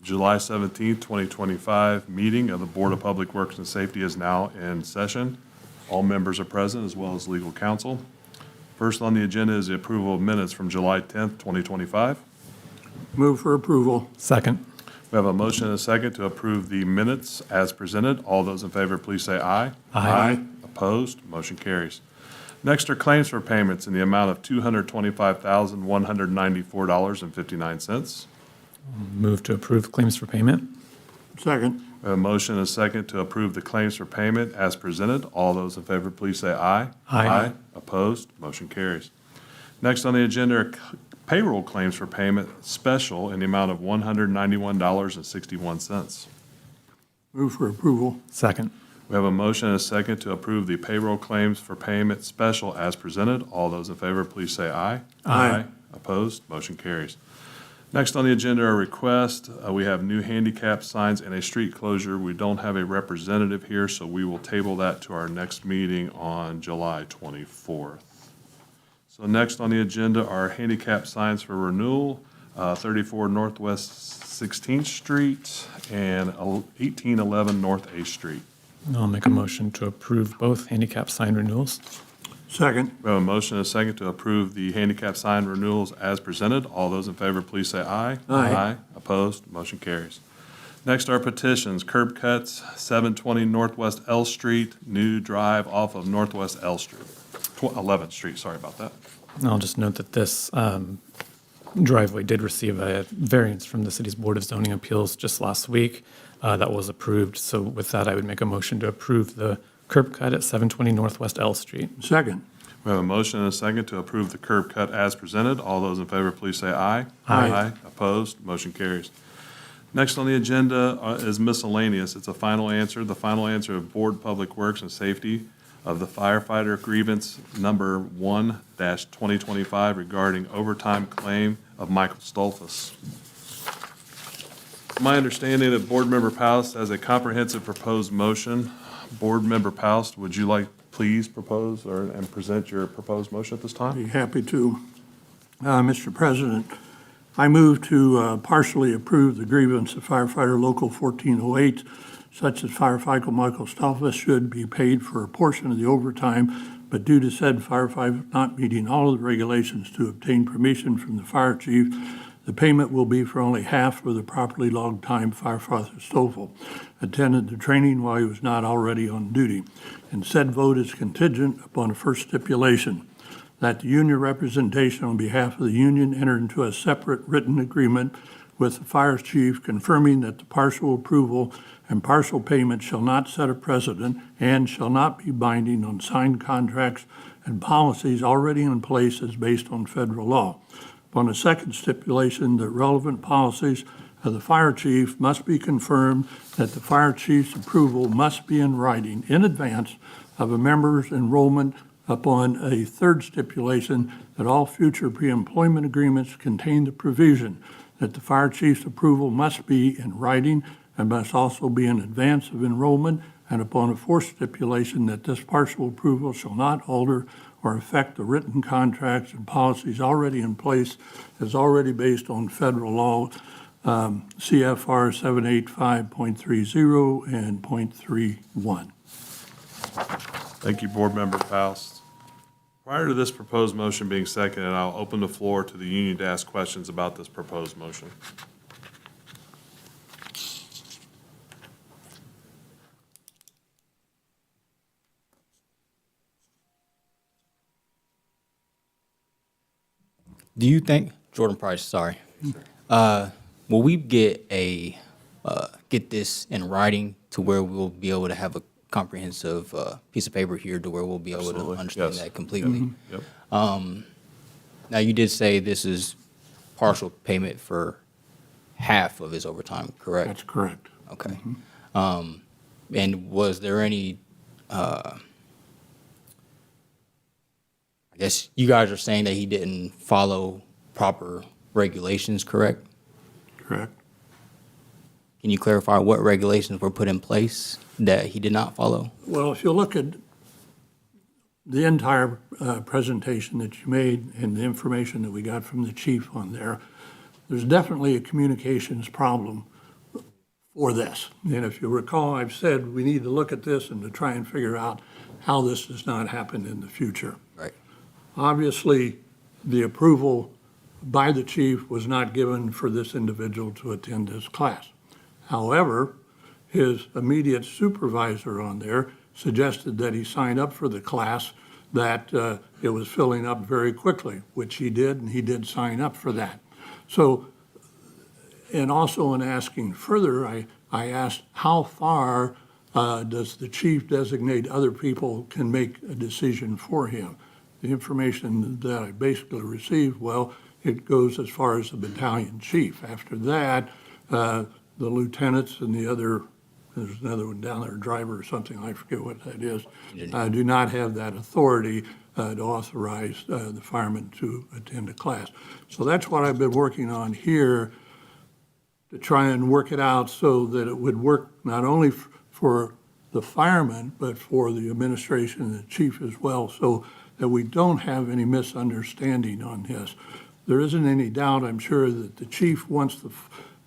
July 17th, 2025 meeting of the Board of Public Works and Safety is now in session. All members are present as well as legal counsel. First on the agenda is the approval of minutes from July 10th, 2025. Move for approval. Second. We have a motion and a second to approve the minutes as presented. All those in favor, please say aye. Aye. Opposed? Motion carries. Next are claims for payments in the amount of $225,194.59. Move to approve claims for payment. Second. We have a motion and a second to approve the claims for payment as presented. All those in favor, please say aye. Aye. Opposed? Motion carries. Next on the agenda are payroll claims for payment special in the amount of $191.61. Move for approval. Second. We have a motion and a second to approve the payroll claims for payment special as presented. All those in favor, please say aye. Aye. Opposed? Motion carries. Next on the agenda are requests. We have new handicap signs and a street closure. We don't have a representative here, so we will table that to our next meeting on July 24th. So next on the agenda are handicap signs for renewal, 34 Northwest 16th Street and 1811 North 8th Street. I'll make a motion to approve both handicap sign renewals. Second. We have a motion and a second to approve the handicap sign renewals as presented. All those in favor, please say aye. Aye. Opposed? Motion carries. Next are petitions, curb cuts, 720 Northwest L Street, new drive off of Northwest L Street, 11th Street, sorry about that. I'll just note that this driveway did receive a variance from the city's Board of Zoning Appeals just last week. That was approved. So with that, I would make a motion to approve the curb cut at 720 Northwest L Street. Second. We have a motion and a second to approve the curb cut as presented. All those in favor, please say aye. Aye. Opposed? Motion carries. Next on the agenda is miscellaneous. It's a final answer. The final answer of Board Public Works and Safety of the firefighter grievance number 1-2025 regarding overtime claim of Michael Stolfus. My understanding that Board Member Paust has a comprehensive proposed motion. Board Member Paust, would you like please propose and present your proposed motion at this time? Be happy to. Mr. President, I move to partially approve the grievance of firefighter local 1408, such as firefighter Michael Stolfus should be paid for a portion of the overtime, but due to said firefighter not meeting all of the regulations to obtain permission from the fire chief, the payment will be for only half of the properly logged time firefighter Stoffel attended the training while he was not already on duty. And said vote is contingent upon a first stipulation that the union representation on behalf of the union enter into a separate written agreement with the fire chief confirming that the partial approval and partial payment shall not set a precedent and shall not be binding on signed contracts and policies already in place as based on federal law. Upon a second stipulation, that relevant policies of the fire chief must be confirmed, that the fire chief's approval must be in writing in advance of a member's enrollment. Upon a third stipulation, that all future pre-employment agreements contain the provision that the fire chief's approval must be in writing and must also be in advance of enrollment, and upon a fourth stipulation that this partial approval shall not alter or affect the written contracts and policies already in place as already based on federal law, CFR 785.30 and .31. Thank you, Board Member Faust. Prior to this proposed motion being seconded, I'll open the floor to the union to ask questions about this proposed motion. Do you think, Jordan Price, sorry, will we get get this in writing to where we'll be able to have a comprehensive piece of paper here to where we'll be able Absolutely, to understand yes. that completely? Yep. Now, you did say this is partial payment for half of his overtime, correct? That's correct. Okay. And was there any, I guess you guys are saying that he didn't follow proper regulations, correct? Correct. Can you clarify what regulations were put in place that he did not follow? Well, if you look at the entire presentation that you made and the information that we got from the chief on there, there's definitely a communications problem for this. And if you recall, I've said we need to look at this and to try and figure out how this does not happen in the future. Right. Obviously, the approval by the chief was not given for this individual to attend this class. However, his immediate supervisor on there suggested that he sign up for the class, that it was filling up very quickly, which he did, and he did sign up for that. So, and also in asking further, I asked how far does the chief designate other people can make a decision for him? The information that I basically received, well, it goes as far as the battalion chief. After that, the lieutenants and the other, there's another one down there, driver or something, I forget what that is, do not have that authority to authorize the firemen to attend a class. So that's what I've been working on here, to try and work it out so that it would work not only for the firemen, but for the administration and the chief as well, so that we don't have any misunderstanding on this. There isn't any doubt, I'm sure, that the chief wants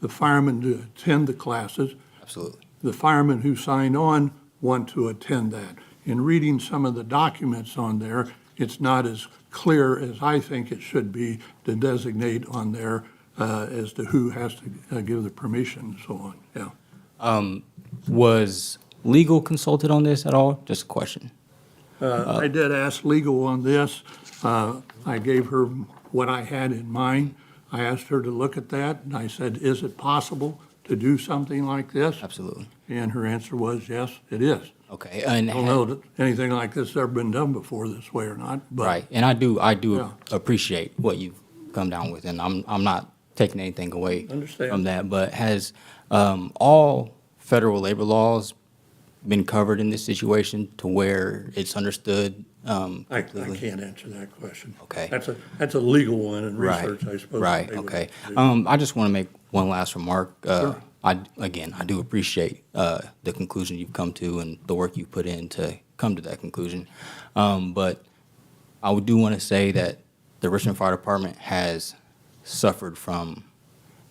the firemen to attend the classes. Absolutely. The firemen who sign on want to attend that. In reading some of the documents on there, it's not as clear as I think it should be to designate on there as to who has to give the permission and so on, yeah. Was legal consulted on this at all? Just a question. I did ask legal on this. I gave her what I had in mind. I asked her to look at that, and I said, is it possible to do something like this? Absolutely. And her answer was, yes, it is. Okay. And I don't know that anything like this has ever been done before this way or not, but. right. And I do Yeah. appreciate what you've come down with, and I'm not taking anything away Understand. from that. But has all federal labor laws been covered in this situation to where it's understood I completely? can't answer that question. Okay. That's a legal one and Right, research, I suppose. right, they would okay. do. I just want to make one last remark. Sure. I do appreciate the conclusion you've come to and the work you've put in to come to that conclusion. But I do want to say that the Richmond Fire Department has suffered from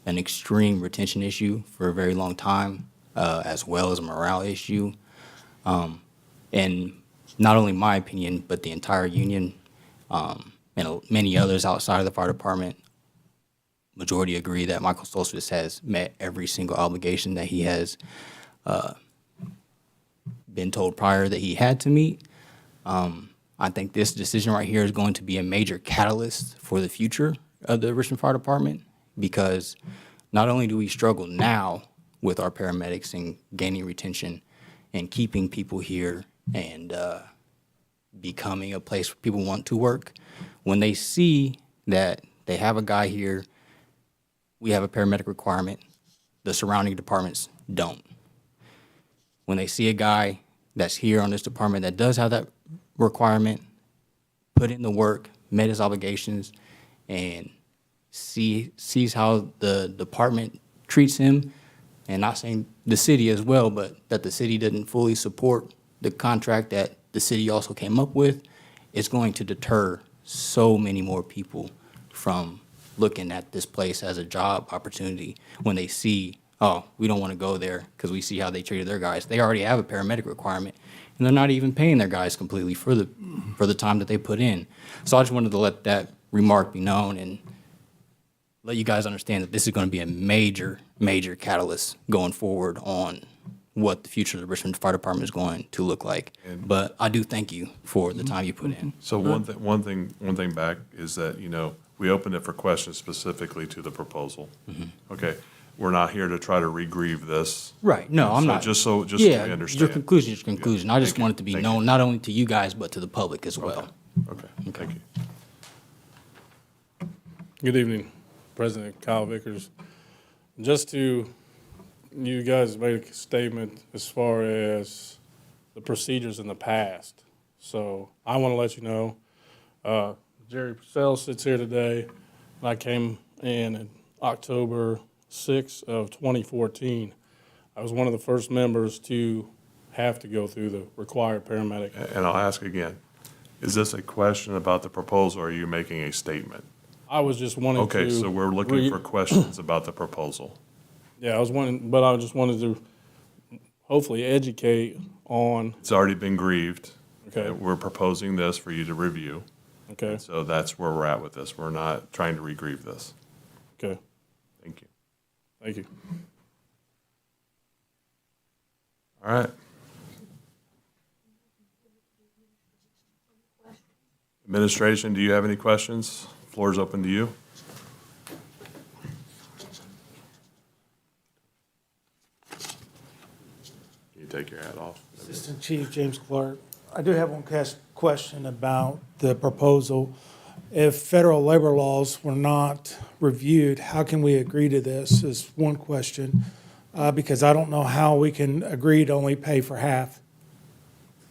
an extreme retention issue for a very long time, as well as a morale issue. And not only my opinion, but the entire union, and many others outside of the fire department, majority agree that Michael Stoltzfus has met every single obligation that he has been told prior that he had to meet. I think this decision right here is going to be a major catalyst for the future of the Richmond Fire Department, because not only do we struggle now with our paramedics and gaining retention and keeping people here and becoming a place where people want to work, when they see that they have a guy here, we have a paramedic requirement, the surrounding departments don't. When they see a guy that's here on this department that does have that requirement, put in the work, met his obligations, and sees how the department treats him, and not saying the city as well, but that the city didn't fully support the contract that the city also came up with, it's going to deter so many more people from looking at this place as a job opportunity when they see, oh, we don't want to go there because we see how they treated their guys. They already have a paramedic requirement, and they're not even paying their guys completely for the time that they put in. So I just wanted to let that remark be known and let you guys understand that this is going to be a major, major catalyst going forward on what the future of the Richmond Fire Department is going to look like. But I do thank you for the time you put in. So one thing back is that, we opened it for questions specifically to the proposal. Okay, we're not here to try to re-grieve this. Right, no, I'm So not. just so we Yeah, understand. your conclusion is your conclusion. I just Thank you. want it to be Thank known, you. not only to you guys, but to the public as well. Okay, thank you. Good evening, President Kyle Vickers. You guys made a statement as far as the procedures in the past. So I want to let you know, Jerry Purcell sits here today, and I came in October 6th of 2014. I was one of the first members to have to go through the required paramedic. And I'll ask again, is this a question about the proposal, or are you making a statement? I was just wanting to. Okay, so we're looking for questions about the proposal. Yeah, I was wondering, but I just wanted to hopefully educate on, It's already been grieved. Okay. We're proposing this for you to review. okay, So that's where we're at with this. We're not trying to re-grieve this. okay, Thank you. thank you. All right. Administration, do you have any questions? Floor is open to you. Can you take your hat off? Assistant Chief James Clark. I do have one question about the proposal. If federal labor laws were not reviewed, how can we agree to this is one question. Because I don't know how we can agree to only pay for half.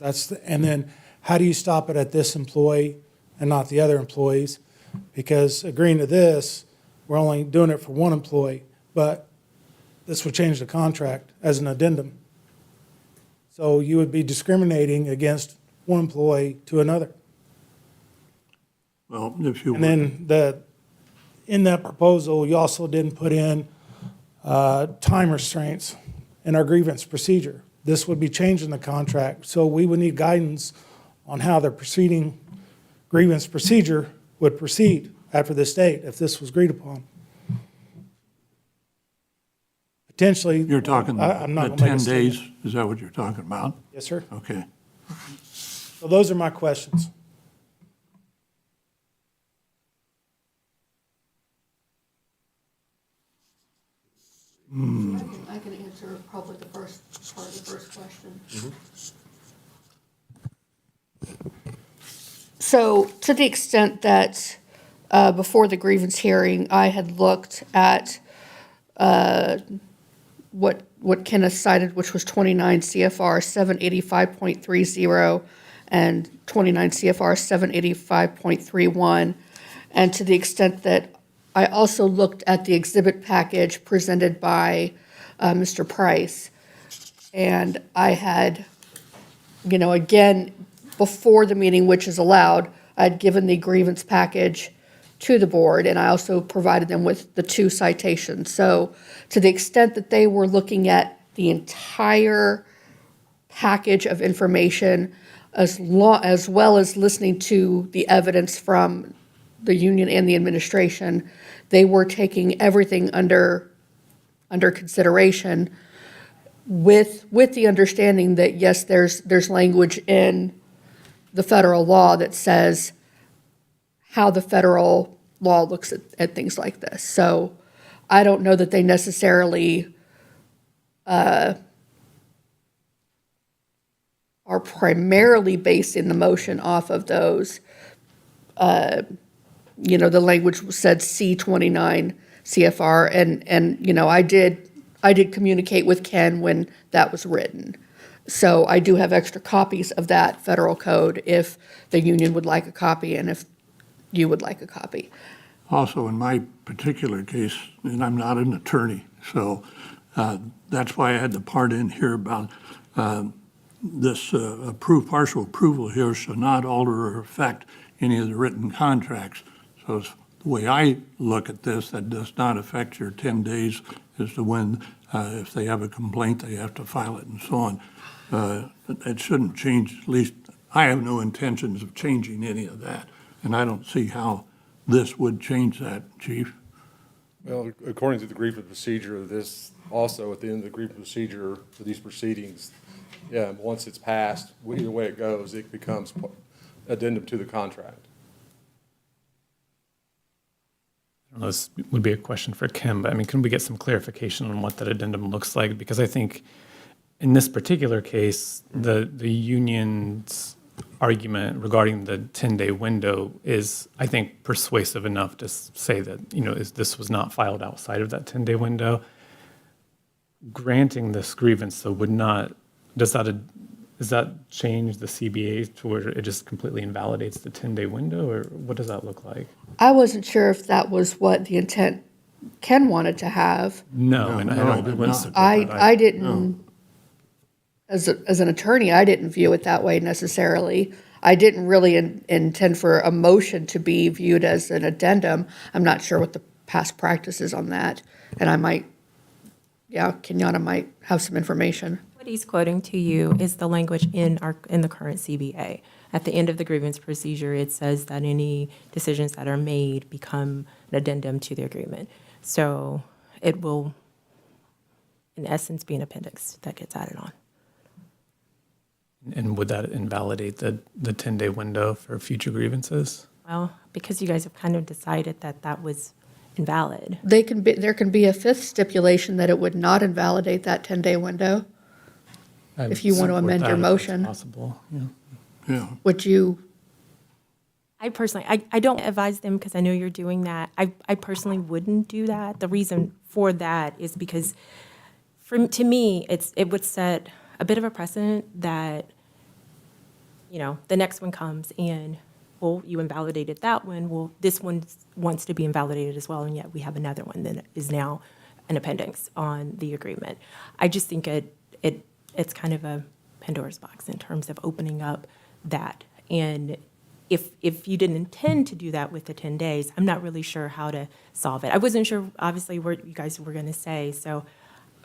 And then how do you stop it at this employee and not the other employees? Because agreeing to this, we're only doing it for one employee, but this would change the contract as an addendum. So you would be discriminating against one employee to another. Well, if you And would, then in that proposal, you also didn't put in time restraints in our grievance procedure. This would be changing the contract, so we would need guidance on how the grievance procedure would proceed after this date, if this was agreed upon. Potentially. you're talking I'm not the gonna make 10 a statement. days, is that what you're talking about? Yes, sir. Okay. So those are my questions. I can answer probably the first part of the first question. So to the extent that before the grievance hearing, I had looked at what Kenneth cited, which was 29 CFR 785.30 and 29 CFR 785.31. And to the extent that I also looked at the exhibit package presented by Mr. Price. And I had, again, before the meeting, which is allowed, I'd given the grievance package to the board, and I also provided them with the 2 citations. So to the extent that they were looking at the entire package of information, as well as listening to the evidence from the union and the administration, they were taking everything under consideration with the understanding that, yes, there's language in the federal law that says how the federal law looks at things like this. So I don't know that they necessarily are primarily basing the motion off of those. The language said C29 CFR, and I did communicate with Ken when that was written. So I do have extra copies of that federal code if the union would like a copy and if you would like a copy. Also, in my particular case, and I'm not an attorney, so that's why I had the part in here about this partial approval here shall not alter or affect any of the written contracts. So the way I look at this, that does not affect your 10 days as to when, if they have a complaint, they have to file it and so on. It shouldn't change, at least I have no intentions of changing any of that. And I don't see how this would change that, Chief. Well, according to the grievance procedure, this also, at the end of the grievance procedure for these proceedings, yeah, once it's passed, either way it goes, it becomes addendum to the contract. I don't know, this would be a question for Kim, but can we get some clarification on what that addendum looks like? Because I think in this particular case, the union's argument regarding the 10-day window is, I think, persuasive enough to say that, this was not filed outside of that 10-day window. Granting this grievance, so does that change the CBA to where it just completely invalidates the 10-day window, or what does that look like? I wasn't sure if that was what the intent Ken wanted to have. No, No, and no, I I did wouldn't not. support that. I didn't, as an attorney, I didn't view it that way necessarily. I didn't really intend for a motion to be viewed as an addendum. I'm not sure what the past practice is on that, and I might yeah, Kenyatta might have some information. What he's quoting to you is the language in the current CBA. At the end of the grievance procedure, it says that any decisions that are made become an addendum to the agreement. So it will, in essence, be an appendix that gets added on. And would that invalidate the 10-day window for future grievances? Well, because you guys have kind of decided that that was invalid. There can be a fifth stipulation that it would not invalidate that 10-day window. I If you want to support amend that your if that's motion. Possible, yeah. Yeah. Would you, I personally, I don't advise them because I know you're doing that. I personally wouldn't do that. The reason for that is because, to me, it would set a bit of a precedent that, the next one comes and, well, you invalidated that one. Well, this one wants to be invalidated as well, and yet we have another one that is now an appendix on the agreement. I just think it's kind of a Pandora's box in terms of opening up that. And if you didn't intend to do that with the 10 days, I'm not really sure how to solve it. I wasn't sure, obviously, what you guys were going to say. So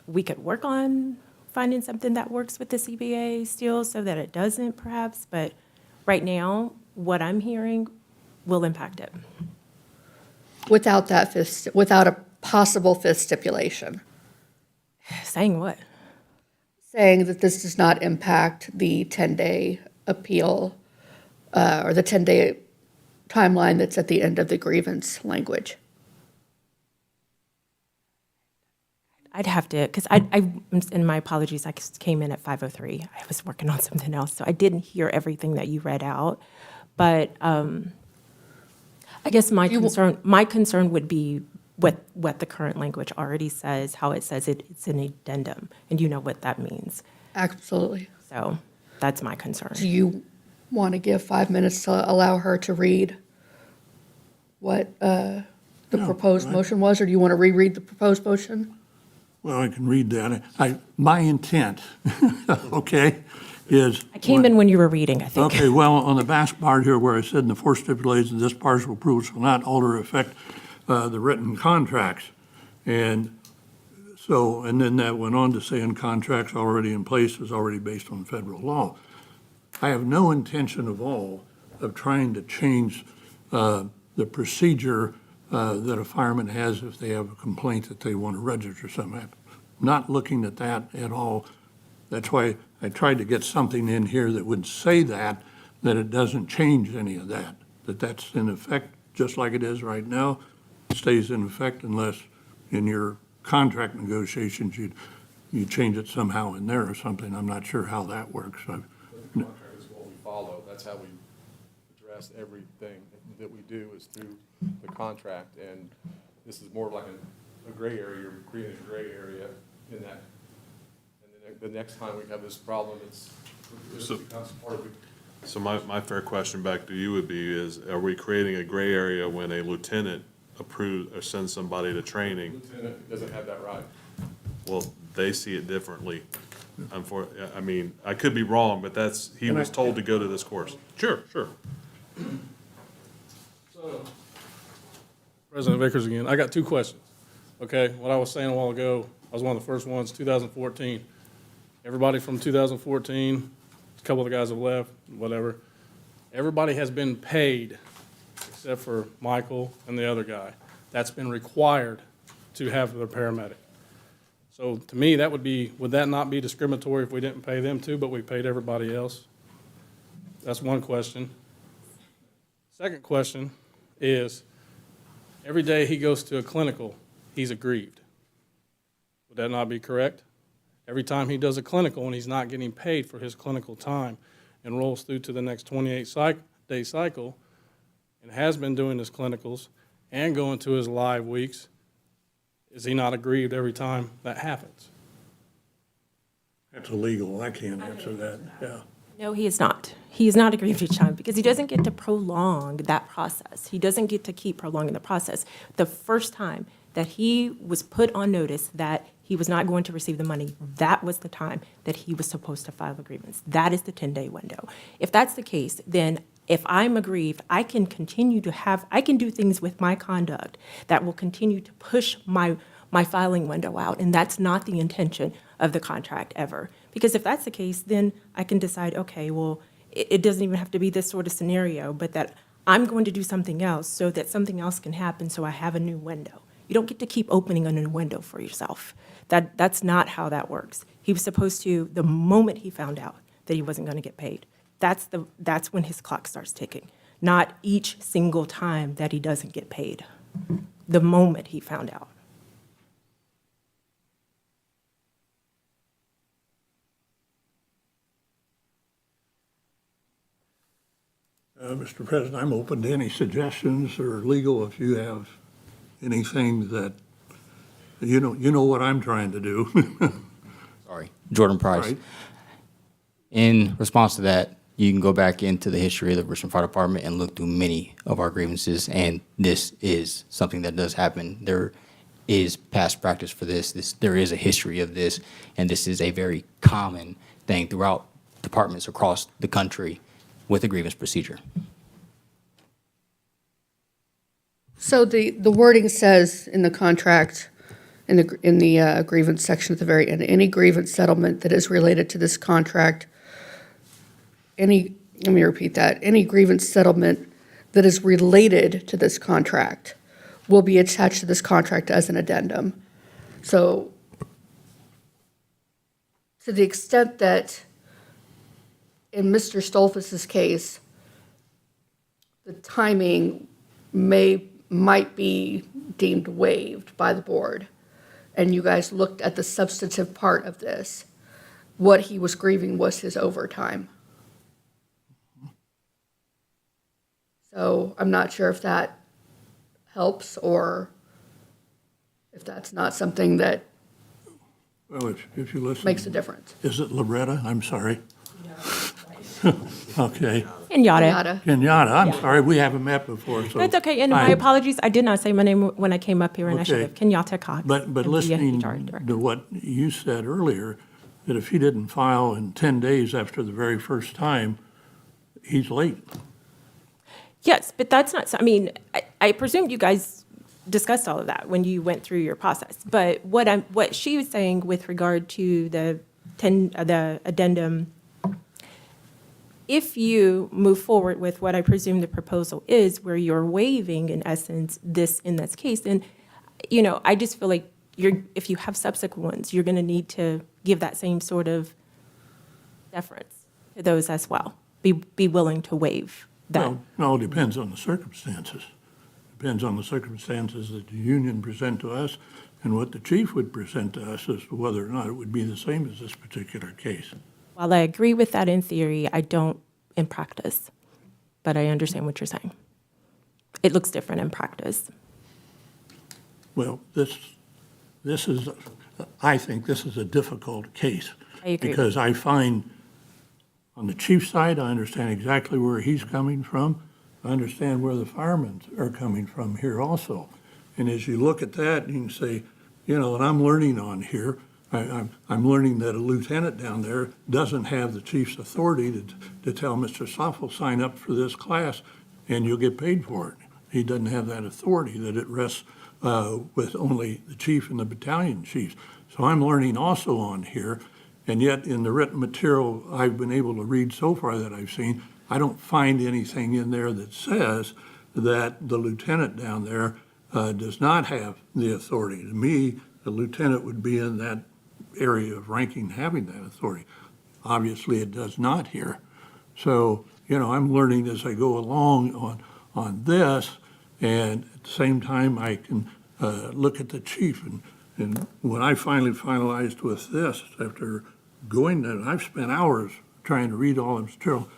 we could work on finding something that works with the CBA still so that it doesn't, perhaps. But right now, what I'm hearing will impact it. without without a possible fifth stipulation? Saying what? Saying that this does not impact the 10-day appeal, or the 10-day timeline that's at the end of the grievance language. I'd have to, because and my apologies, I came in at 5:03. I was working on something else, so I didn't hear everything that you read out. But I guess my concern would be what the current language already says, how it says it's an addendum, and you know what that means. Absolutely. So that's my concern. Do you want to give 5 minutes to allow her to read what the proposed motion was, or do you want to reread the proposed motion? Well, I can read that. My intent, okay, is. I came in when you were reading, I think. Okay, well, on the last part here where I said in the fourth stipulation, this partial approval shall not alter or affect the written contracts. And so, and then that went on to say, in contracts already in place is already based on federal law. I have no intention of all of trying to change the procedure that a fireman has if they have a complaint that they want to register something. I'm not looking at that at all. That's why I tried to get something in here that would say that it doesn't change any of that, that's in effect just like it is right now. It stays in effect unless in your contract negotiations you change it somehow in there or something. I'm not sure how that works. But the contract is what we follow. That's how we address everything that we do is through the contract. And this is more like a gray area. You're creating a gray area in that. And then the next time we have this problem, it becomes part of it. So my fair question back to you would be is, are we creating a gray area when a lieutenant approves or sends somebody to training? Lieutenant doesn't have that right. Well, they see it differently. I mean, I could be wrong, but he was told to go to this course. Sure. So, President Vickers again, I got two questions. Okay, what I was saying a while ago, I was one of the first ones, 2014. Everybody from 2014, a couple of the guys have left, whatever. Everybody has been paid except for Michael and the other guy. That's been required to have their paramedic. So to me, would that not be discriminatory if we didn't pay them too, but we paid everybody else? That's one question. Second question is, every day he goes to a clinical, he's aggrieved. Would that not be correct? Every time he does a clinical and he's not getting paid for his clinical time and rolls through to the next 28-day cycle and has been doing his clinicals and going to his live weeks, is he not aggrieved every time that happens? That's illegal. I can't answer that, yeah. No, he is not. He is not aggrieved each time because he doesn't get to prolong that process. He doesn't get to keep prolonging the process. The first time that he was put on notice that he was not going to receive the money, that was the time that he was supposed to file the grievance. That is the 10-day window. If that's the case, then if I'm aggrieved, I can continue to I can do things with my conduct that will continue to push my my filing window out, and that's not the intention of the contract ever. Because if that's the case, then I can decide, okay, well, it doesn't even have to be this sort of scenario, but that I'm going to do something else so that something else can happen, so I have a new window. You don't get to keep opening a new window for yourself. That's not how that works. He was supposed to, the moment he found out that he wasn't going to get paid, that's when his clock starts ticking, not each single time that he doesn't get paid. The moment he found out. Mr. President, I'm open to any suggestions or legal if you have anything that, you know what I'm trying to do. Sorry, Jordan Price. Right. In response to that, you can go back into the history of the Richmond Fire Department and look through many of our grievances, and this is something that does happen. There is past practice for this. There is a history of this, and this is a very common thing throughout departments across the country with a grievance procedure. So the wording says in the contract, in the grievance section at the very end, any grievance settlement that is related to this contract, let me repeat that, any grievance settlement that is related to this contract will be attached to this contract as an addendum. So to the extent that in Mr. Stolfus's case, the timing might be deemed waived by the board, and you guys looked at the substantive part of this, what he was grieving was his overtime. So I'm not sure if that helps or if that's not something that Well, if you listen. makes a difference. Is it Loretta? I'm sorry. Okay. Kenyatta. Yada. Kenyatta, I'm sorry, we haven't met before, so. That's okay, and my apologies, I did not say my name when I came up here, and I should Okay. have. Kenyatta Cox. But I'm the listening HR director. to what you said earlier, that if he didn't file in 10 days after the very first time, he's late. Yes, but that's not, I mean, I presumed you guys discussed all of that when you went through your process. But what she was saying with regard to the addendum, if you move forward with what I presume the proposal is, where you're waiving, in essence, this in this case, then, I just feel like if you have subsequent ones, you're going to need to give that same sort of deference to those as well. Be willing to waive that. Well, it all depends on the circumstances. Depends on the circumstances that the union present to us and what the chief would present to us as to whether or not it would be the same as this particular case. While I agree with that in theory, I don't in practice. But I understand what you're saying. It looks different in practice. Well, I think this is a difficult case. I agree. Because I find, on the chief's side, I understand exactly where he's coming from. I understand where the firemen are coming from here also. And as you look at that, you can say, and I'm learning on here, I'm learning that a lieutenant down there doesn't have the chief's authority to tell Mr. Soffel, sign up for this class and you'll get paid for it. He doesn't have that authority, that it rests with only the chief and the battalion chiefs. So I'm learning also on here, and yet in the written material I've been able to read so far that I've seen, I don't find anything in there that says that the lieutenant down there does not have the authority. To me, the lieutenant would be in that area of ranking having that authority. Obviously, it does not here. So, I'm learning as I go along on this, and at the same time, I can look at the chief. And when I finally finalized with this, after going there, I've spent hours trying to read all the material,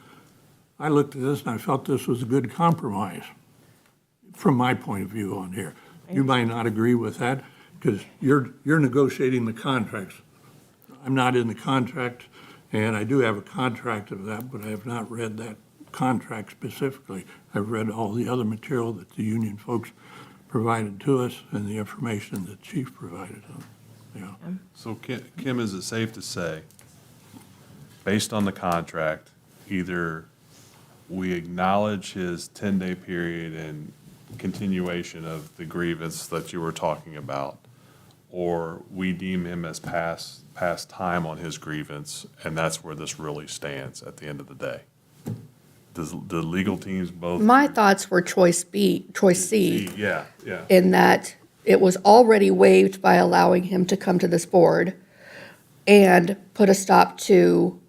I looked at this and I felt this was a good compromise from my point of view on here. You might not agree with that because you're negotiating the contracts. I'm not in the contract, and I do have a contract of that, but I have not read that contract specifically. I've read all the other material that the union folks provided to us and the information that chief provided. So Kim, is it safe to say, based on the contract, either we acknowledge his 10-day period and continuation of the grievance that you were talking about, or we deem him as past time on his grievance, and that's where this really stands at the end of the day. Does the legal teams both? My thoughts were choice C, Yeah, yeah. in that it was already waived by allowing him to come to this board and put a stop to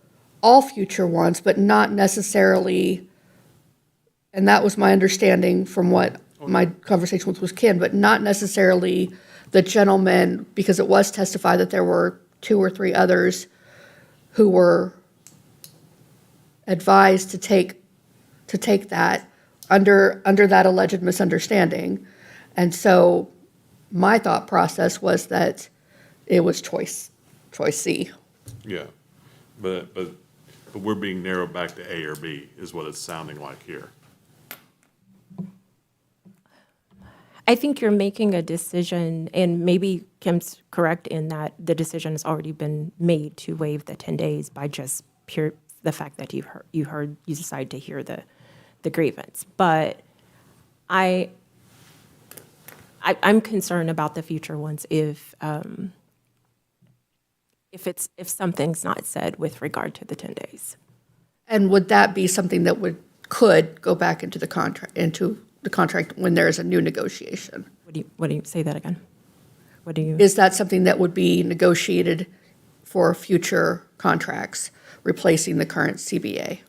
all future ones, but not necessarily, and that was my understanding from what my conversation with was Ken, but not necessarily the gentleman, because it was testified that there were 2 or 3 others who were advised to take that under that alleged misunderstanding. And so my thought process was that it was choice C. Yeah, but we're being narrowed back to A or B is what it's sounding like here. I think you're making a decision, and maybe Kim's correct in that the decision has already been made to waive the 10 days by just pure the fact that you decide to hear the grievance. But I'm concerned about the future ones if something's not said with regard to the 10 days. And would that be something that could go back into the contract when there is a new negotiation? What do you say that again? What do you? Is that something that would be negotiated for future contracts, replacing the current CBA?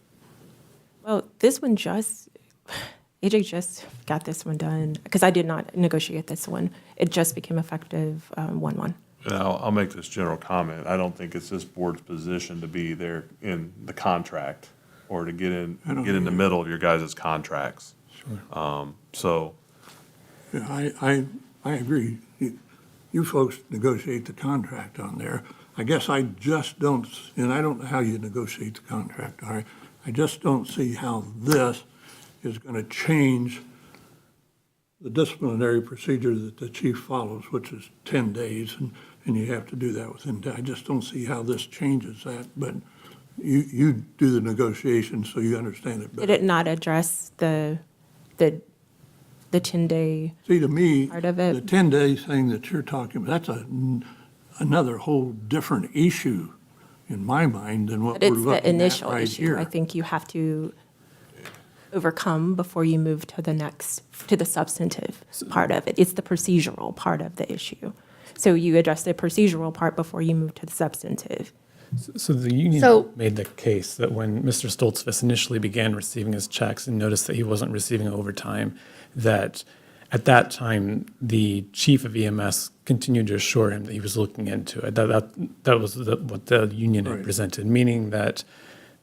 Well, this one AJ just got this one done, because I did not negotiate this one. It just became effective 1/1. And I'll make this general comment. I don't think it's this board's position to be there in the contract or to get in the middle of your guys' contracts. So, Yeah, I agree. You folks negotiate the contract on there. I guess I just don't, and I don't know how you negotiate the contract, all right? I just don't see how this is going to change the disciplinary procedure that the chief follows, which is 10 days, and you have to do that within, I just don't see how this changes that, but you do the negotiation so you understand it better. Did it not address the 10-day? See, to me, Part of it. the 10-day thing that you're talking about, that's another whole different issue in my mind than what But we're it's the looking at initial right issue I here. think you have to overcome before you move to the substantive part of it. It's the procedural part of the issue. So you address the procedural part before you move to the substantive. So the union So- made the case that when Mr. Stoltzfus initially began receiving his checks and noticed that he wasn't receiving overtime, that at that time, the chief of EMS continued to assure him that he was looking into it. That was what the union had Right. presented, meaning that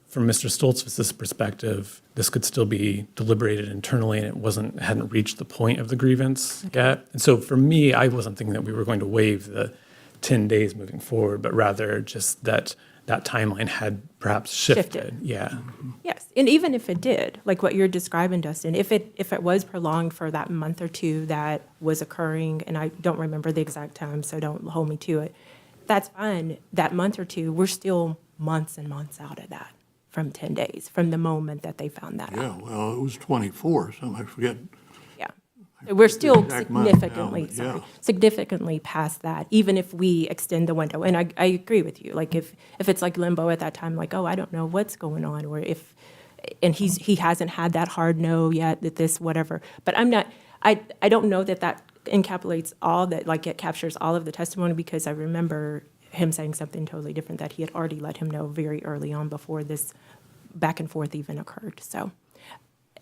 from Mr. Stoltzfus's perspective, this could still be deliberated internally and it hadn't reached the point of the grievance yet. And so for me, I wasn't thinking that we were going to waive the 10 days moving forward, but rather just that timeline had perhaps shifted. Yeah. Yes, and even if it did, like what you're describing, Dustin, if it was prolonged for that month or two that was occurring, and I don't remember the exact time, so don't hold me to it, that's fine. That month or two, we're still months and months out of that from 10 days, from the moment that they found that out. Yeah, well, it was 24, so I forget. Yeah. So we're still exact month now, but yeah. significantly past that, even if we extend the window. And I agree with you. Like if it's like limbo at that time, like, oh, I don't know what's going on, or and he hasn't had that hard no yet, that this, whatever. But I don't know that encapsulates all that, like it captures all of the testimony, because I remember him saying something totally different that he had already let him know very early on before this back and forth even occurred. So,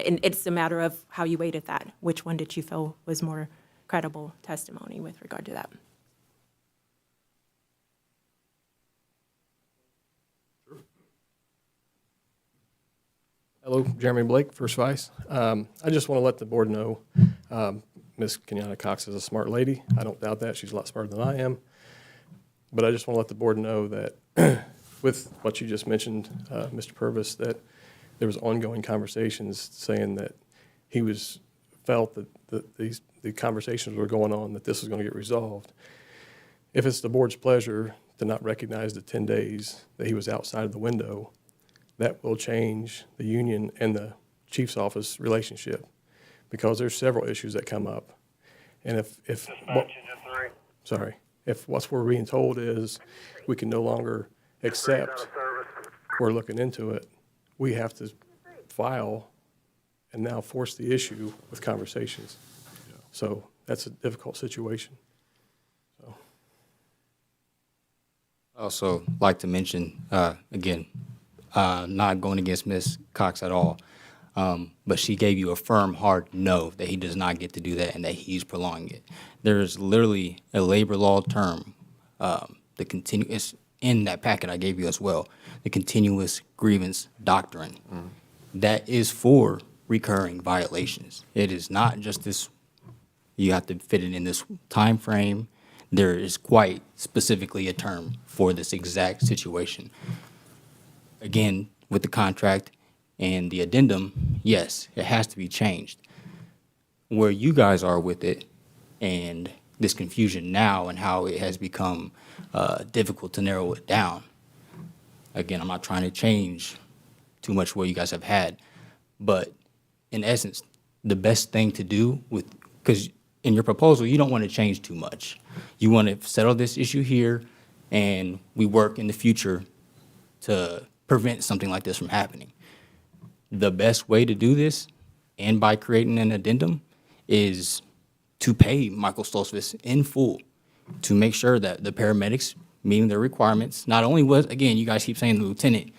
and it's a matter of how you weighted that. Which one did you feel was more credible testimony with regard to that? Hello, Jeremy Blake, First Vice. I just want to let the board know, Ms. Kenyatta Cox is a smart lady. I don't doubt that. She's a lot smarter than I am. But I just want to let the board know that with what you just mentioned, Mr. Purvis, that there was ongoing conversations saying that he felt that the conversations were going on, that this was going to get resolved. If it's the board's pleasure to not recognize the 10 days that he was outside of the window, that will change the union and the chief's office relationship, because there's several issues that come up. And if if what we're being told is we can no longer accept, we're looking into it, we have to file and now force the issue with conversations. So that's a difficult situation. Also, like to mention, again, not going against Ms. Cox at all, but she gave you a firm, hard no that he does not get to do that and that he's prolonging it. There is literally a labor law term, it's in that packet I gave you as well, the continuous grievance doctrine. That is for recurring violations. It is not just this, you have to fit it in this time frame. There is quite specifically a term for this exact situation. Again, with the contract and the addendum, yes, it has to be changed. Where you guys are with it and this confusion now and how it has become difficult to narrow it down. Again, I'm not trying to change too much what you guys have had, but in essence, the best thing to do with, because in your proposal, you don't want to change too much. You want to settle this issue here, and we work in the future to prevent something like this from happening. The best way to do this, and by creating an addendum, is to pay Michael Stoltzfus in full to make sure that the paramedics meeting their requirements. Not only was, again, you guys keep saying the lieutenant,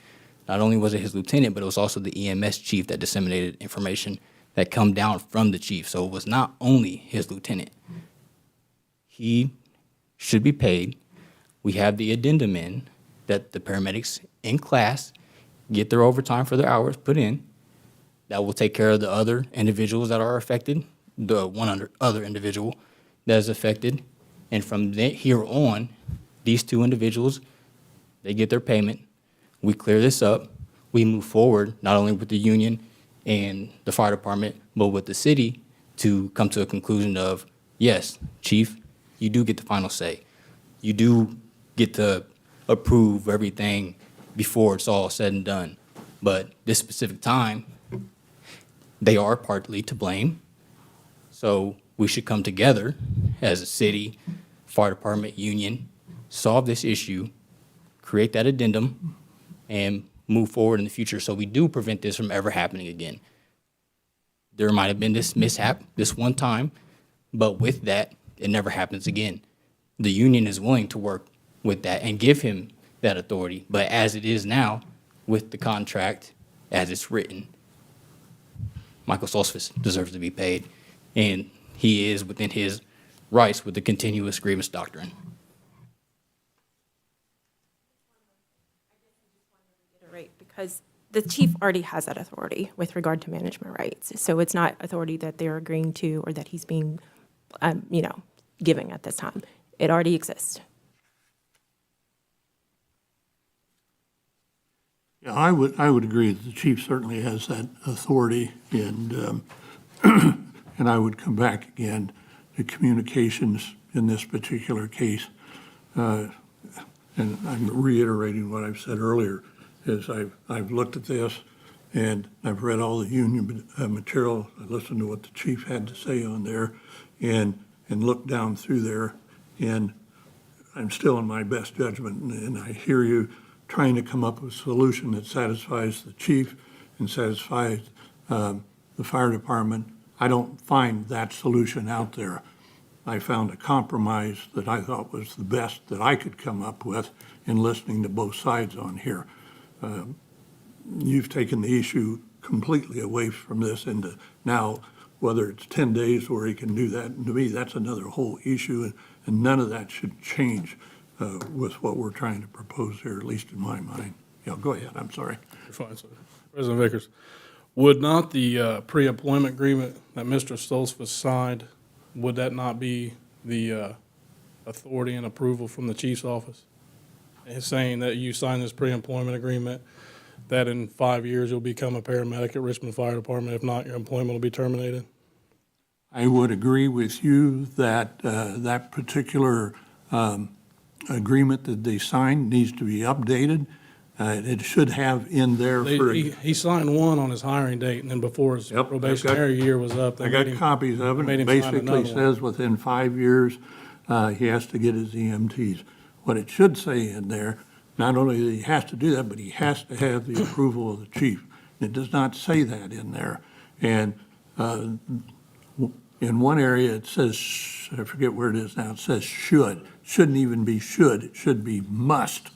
not only was it his lieutenant, but it was also the EMS chief that disseminated information that come down from the chief. So it was not only his lieutenant. He should be paid. We have the addendum in that the paramedics in class get their overtime for their hours put in. That will take care of the other individuals that are affected, the other individual that is affected. And from here on, these two individuals, they get their payment. We clear this up. We move forward, not only with the union and the fire department, but with the city to come to a conclusion of, yes, chief, you do get the final say. You do get to approve everything before it's all said and done. But this specific time, they are partly to blame. So we should come together as a city, fire department, union, solve this issue, create that addendum, and move forward in the future so we do prevent this from ever happening again. There might have been this mishap this one time, but with that, it never happens again. The union is willing to work with that and give him that authority, but as it is now, with the contract as it's written, Michael Stoltzfus deserves to be paid, and he is within his rights with the continuous grievance doctrine. Right, because the chief already has that authority with regard to management rights. So it's not authority that they're agreeing to or that he's being, giving at this time. It already exists. Yeah, I would agree that the chief certainly has that authority, and and I would come back again to communications in this particular case. And I'm reiterating what I've said earlier, is I've looked at this, and I've read all the union material. I listened to what the chief had to say on there, and looked down through there, and I'm still in my best judgment, and I hear you trying to come up with a solution that satisfies the chief and satisfies the fire department. I don't find that solution out there. I found a compromise that I thought was the best that I could come up with in listening to both sides on here. You've taken the issue completely away from this into now, whether it's 10 days where he can do that. And to me, that's another whole issue, and none of that should change with what we're trying to propose here, at least in my mind. Yeah, go ahead, I'm sorry. You're fine, sir. President Vickers, would not the pre-employment agreement that Mr. Stoltzfus signed, would that not be the authority and approval from the chief's office? And saying that you signed this pre-employment agreement, that in 5 years you'll become a paramedic at Richmond Fire Department. If not, your employment will be terminated? I would agree with you that that particular agreement that they signed needs to be updated. It should have in there for. He signed one on his hiring date, and then before his Yep, probationary year was up. I got copies of it. made It him sign basically another one. says within 5 years, he has to get his EMTs. What it should say in there, not only that he has to do that, but he has to have the approval of the chief. It does not say that in there. And in one area, it says, I forget where it is now, it says should. Shouldn't even be should, it should be must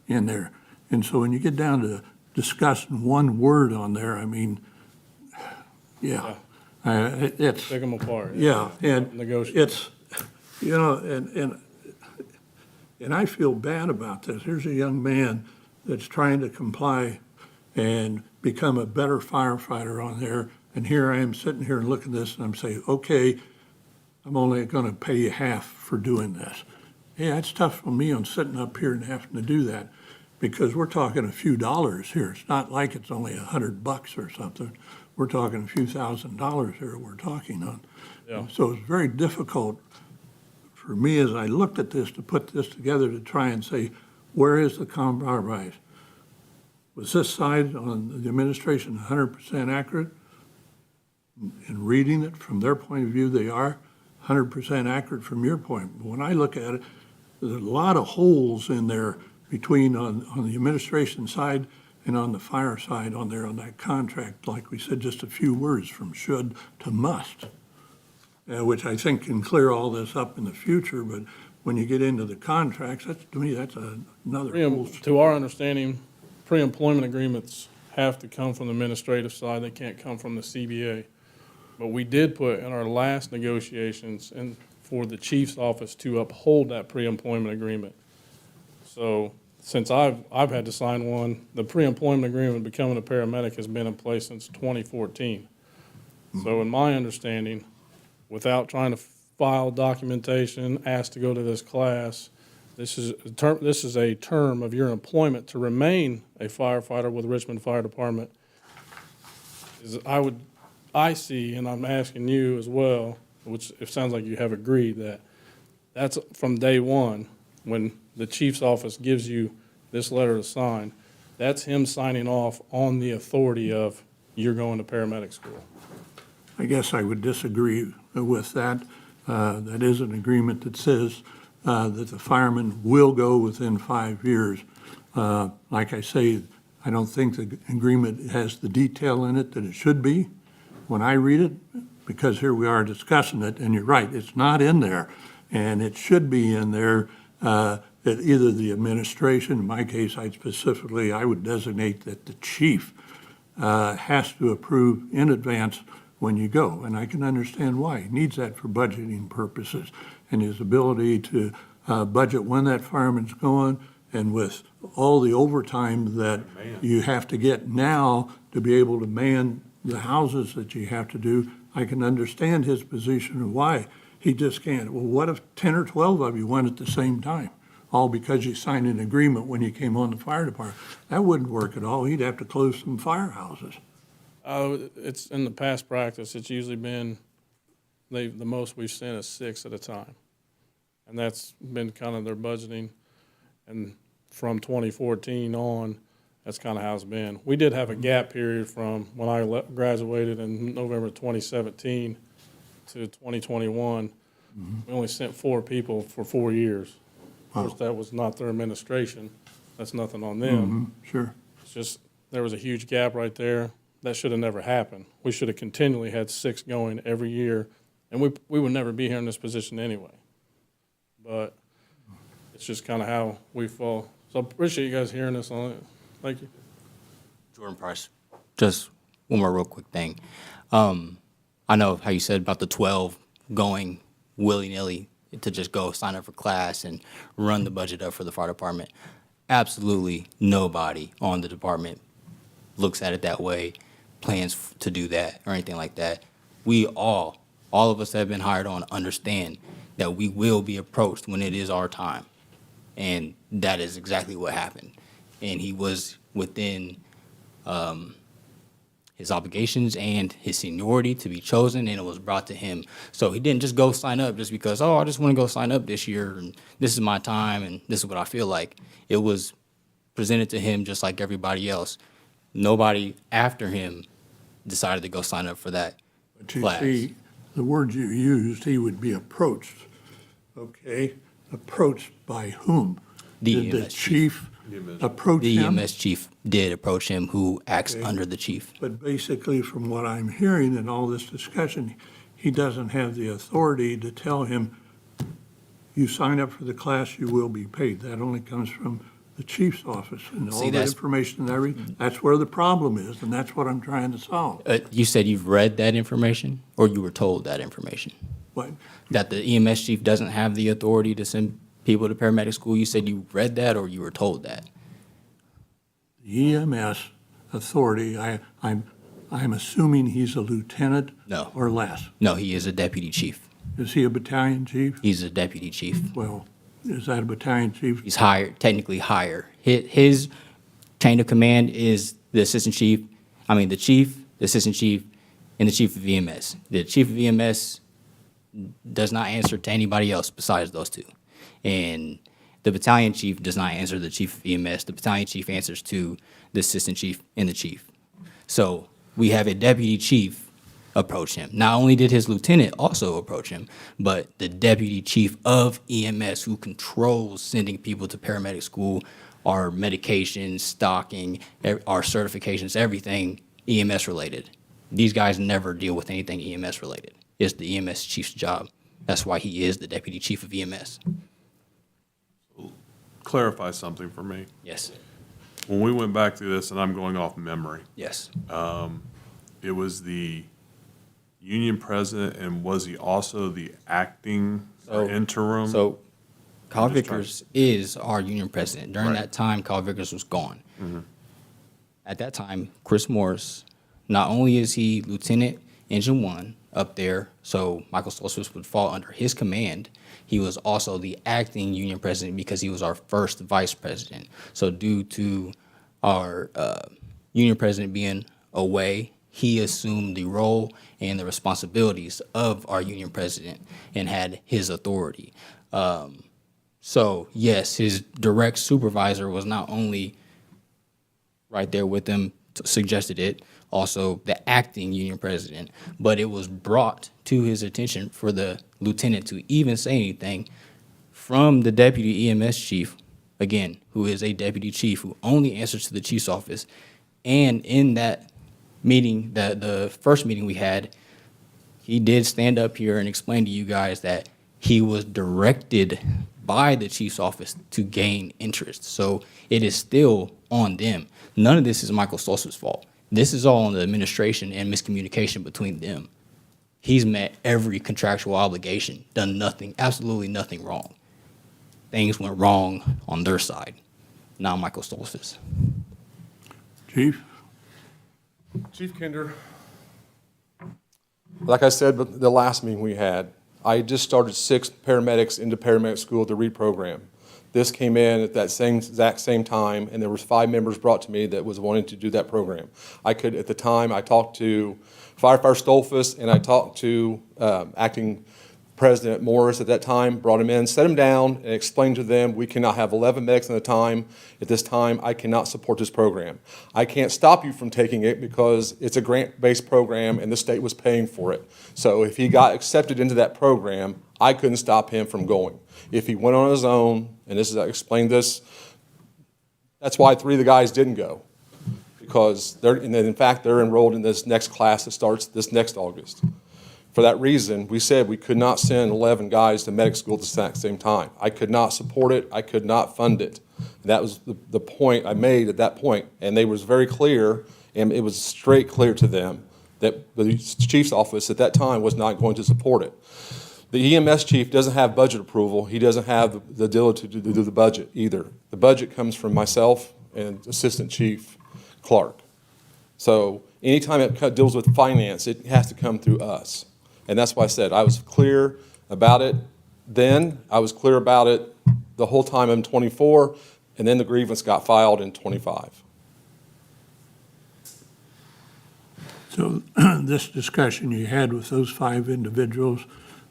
in there. And so when you get down to discussing one word on there, I mean, yeah. It's, Pick them apart. yeah, and Negotiate. it's, you know, and I feel bad about this. Here's a young man that's trying to comply and become a better firefighter on there, and here I am sitting here and looking at this, and I'm saying, okay, I'm only gonna pay you half for doing this. Yeah, it's tough for me on sitting up here and having to do that, because we're talking a few dollars here. It's not like it's only $100 or something. We're talking a few $1,000s here we're talking on. Yeah. So it's very difficult for me as I looked at this to put this together to try and say, where is the compromise? Was this side on the administration 100% accurate? In reading it from their point of view, they are 100% accurate from your point. But when I look at it, there's a lot of holes in there between on the administration side and on the fire side on there on that contract. Like we said, just a few words from should to must, which I think can clear all this up in the future. But when you get into the contracts, that's, to me, that's another whole. To our understanding, pre-employment agreements have to come from the administrative side. They can't come from the CBA. But we did put in our last negotiations and for the chief's office to uphold that pre-employment agreement. So since I've had to sign one, the pre-employment agreement becoming a paramedic has been in place since 2014. So in my understanding, without trying to file documentation, ask to go to this class, this is a term of your employment to remain a firefighter with Richmond Fire Department. I see, and I'm asking you as well, which it sounds like you have agreed, that that's from day one, when the chief's office gives you this letter to sign, that's him signing off on the authority of you're going to paramedic school. I guess I would disagree with that. That is an agreement that says that the fireman will go within 5 years. Like I say, I don't think the agreement has the detail in it that it should be when I read it, because here we are discussing it, and you're right, it's not in there. And it should be in there that either the administration, in my case, I would designate that the chief has to approve in advance when you go. And I can understand why. He needs that for budgeting purposes and his ability to budget when that fireman's going, and with all the overtime that you have to get now to be able to man the houses that you have to do, I can understand his position of why he just can't. Well, what if 10 or 12 of you went at the same time? All because you signed an agreement when you came on the fire department. That wouldn't work at all. He'd have to close some firehouses. It's in the past practice, it's usually been, the most we've seen is 6 at a time. And that's been kind of their budgeting. And from 2014 on, that's kind of how it's been. We did have a gap period from when I graduated in November 2017 to 2021. We only sent 4 people for 4 years. Of course, that was not their administration. That's nothing on them. Sure. It's just, there was a huge gap right there. That should have never happened. We should have continually had 6 going every year, and we would never be here in this position anyway. But it's just kind of how we fall. So I appreciate you guys hearing this on it. Thank you. Jordan Price. Just one more real quick thing. I know how you said about the 12 going willy-nilly to just go sign up for class and run the budget up for the fire department. Absolutely nobody on the department looks at it that way, plans to do that or anything like that. We all of us that have been hired on, understand that we will be approached when it is our time. And that is exactly what happened. And he was within his obligations and his seniority to be chosen, and it was brought to him. So he didn't just go sign up just because, I just want to go sign up this year, and this is my time, and this is what I feel like. It was presented to him just like everybody else. Nobody after him decided to go sign up for that But you class. see, the words you used, he would be approached. Okay, approached by whom? The Did the EMS chief approach The him? EMS chief did approach him, who acts Okay. under the chief. But basically, from what I'm hearing in all this discussion, he doesn't have the authority to tell him, you sign up for the class, you will be paid. That only comes from the chief's office and all See, that that's- information and everything. That's where the problem is, and that's what I'm trying to solve. You said you've read that information, or you were told that information? But That the EMS chief doesn't have the authority to send people to paramedic school? You said you read that, or you were told that? the EMS authority, I'm assuming he's a lieutenant? No. Or less. No, he is a deputy chief. Is he a battalion chief? He's a deputy chief. Well, is that a battalion chief? He's higher, technically higher. His chain of command is the assistant chief, the chief, the assistant chief, and the chief of EMS. The chief of EMS does not answer to anybody else besides those two. And the battalion chief does not answer to the chief of EMS. The battalion chief answers to the assistant chief and the chief. So we have a deputy chief approach him. Not only did his lieutenant also approach him, but the deputy chief of EMS, who controls sending people to paramedic school, our medications, stocking, our certifications, everything EMS related. These guys never deal with anything EMS related. It's the EMS chief's job. That's why he is the deputy chief of EMS. Clarify something for me. Yes. When we went back through this, and I'm going off memory, Yes. it was the union president, and was he also the acting or So- interim? So Kyle I'm just trying- Vickers is our union president. During Right. that time, Kyle Vickers was gone. At that time, Chris Morris, not only is he Lieutenant Engine 1 up there, so Michael Stoltzfus would fall under his command, he was also the acting union president because he was our first vice president. So due to our union president being away, he assumed the role and the responsibilities of our union president and had his authority. So yes, his direct supervisor was not only right there with him, suggested it, also the acting union president, but it was brought to his attention for the lieutenant to even say anything from the deputy EMS chief, again, who is a deputy chief who only answers to the chief's office. And in that meeting, the first meeting we had, he did stand up here and explain to you guys that he was directed by the chief's office to gain interest. So it is still on them. None of this is Michael Stoltzfus' fault. This is all on the administration and miscommunication between them. He's met every contractual obligation, done nothing, absolutely nothing wrong. Things went wrong on their side, not Michael Stoltzfus. Chief? Chief Kinder, like I said, but the last meeting we had, I just started 6 paramedics into paramedic school at the READ program. This came in at that exact same time, and there was 5 members brought to me that was wanting to do that program. At the time, I talked to Firefighter Stoltzfus, and I talked to acting President Morris at that time, brought him in, set him down, and explained to them, we cannot have 11 medics at a time. At this time, I cannot support this program. I can't stop you from taking it because it's a grant-based program and the state was paying for it. So if he got accepted into that program, I couldn't stop him from going. If he went on his own, and I explained this, that's why 3 of the guys didn't go. Because in fact, they're enrolled in this next class that starts this next August. For that reason, we said we could not send 11 guys to medic school at the same time. I could not support it. I could not fund it. That was the point I made at that point. And they was very clear, and it was straight clear to them that the chief's office at that time was not going to support it. The EMS chief doesn't have budget approval. He doesn't have the ability to do the budget either. The budget comes from myself and Assistant Chief Clark. So anytime it deals with finance, it has to come through us. And that's why I said I was clear about it then. I was clear about it the whole time in 24, and then the grievance got filed in 25. So this discussion you had with those 5 individuals,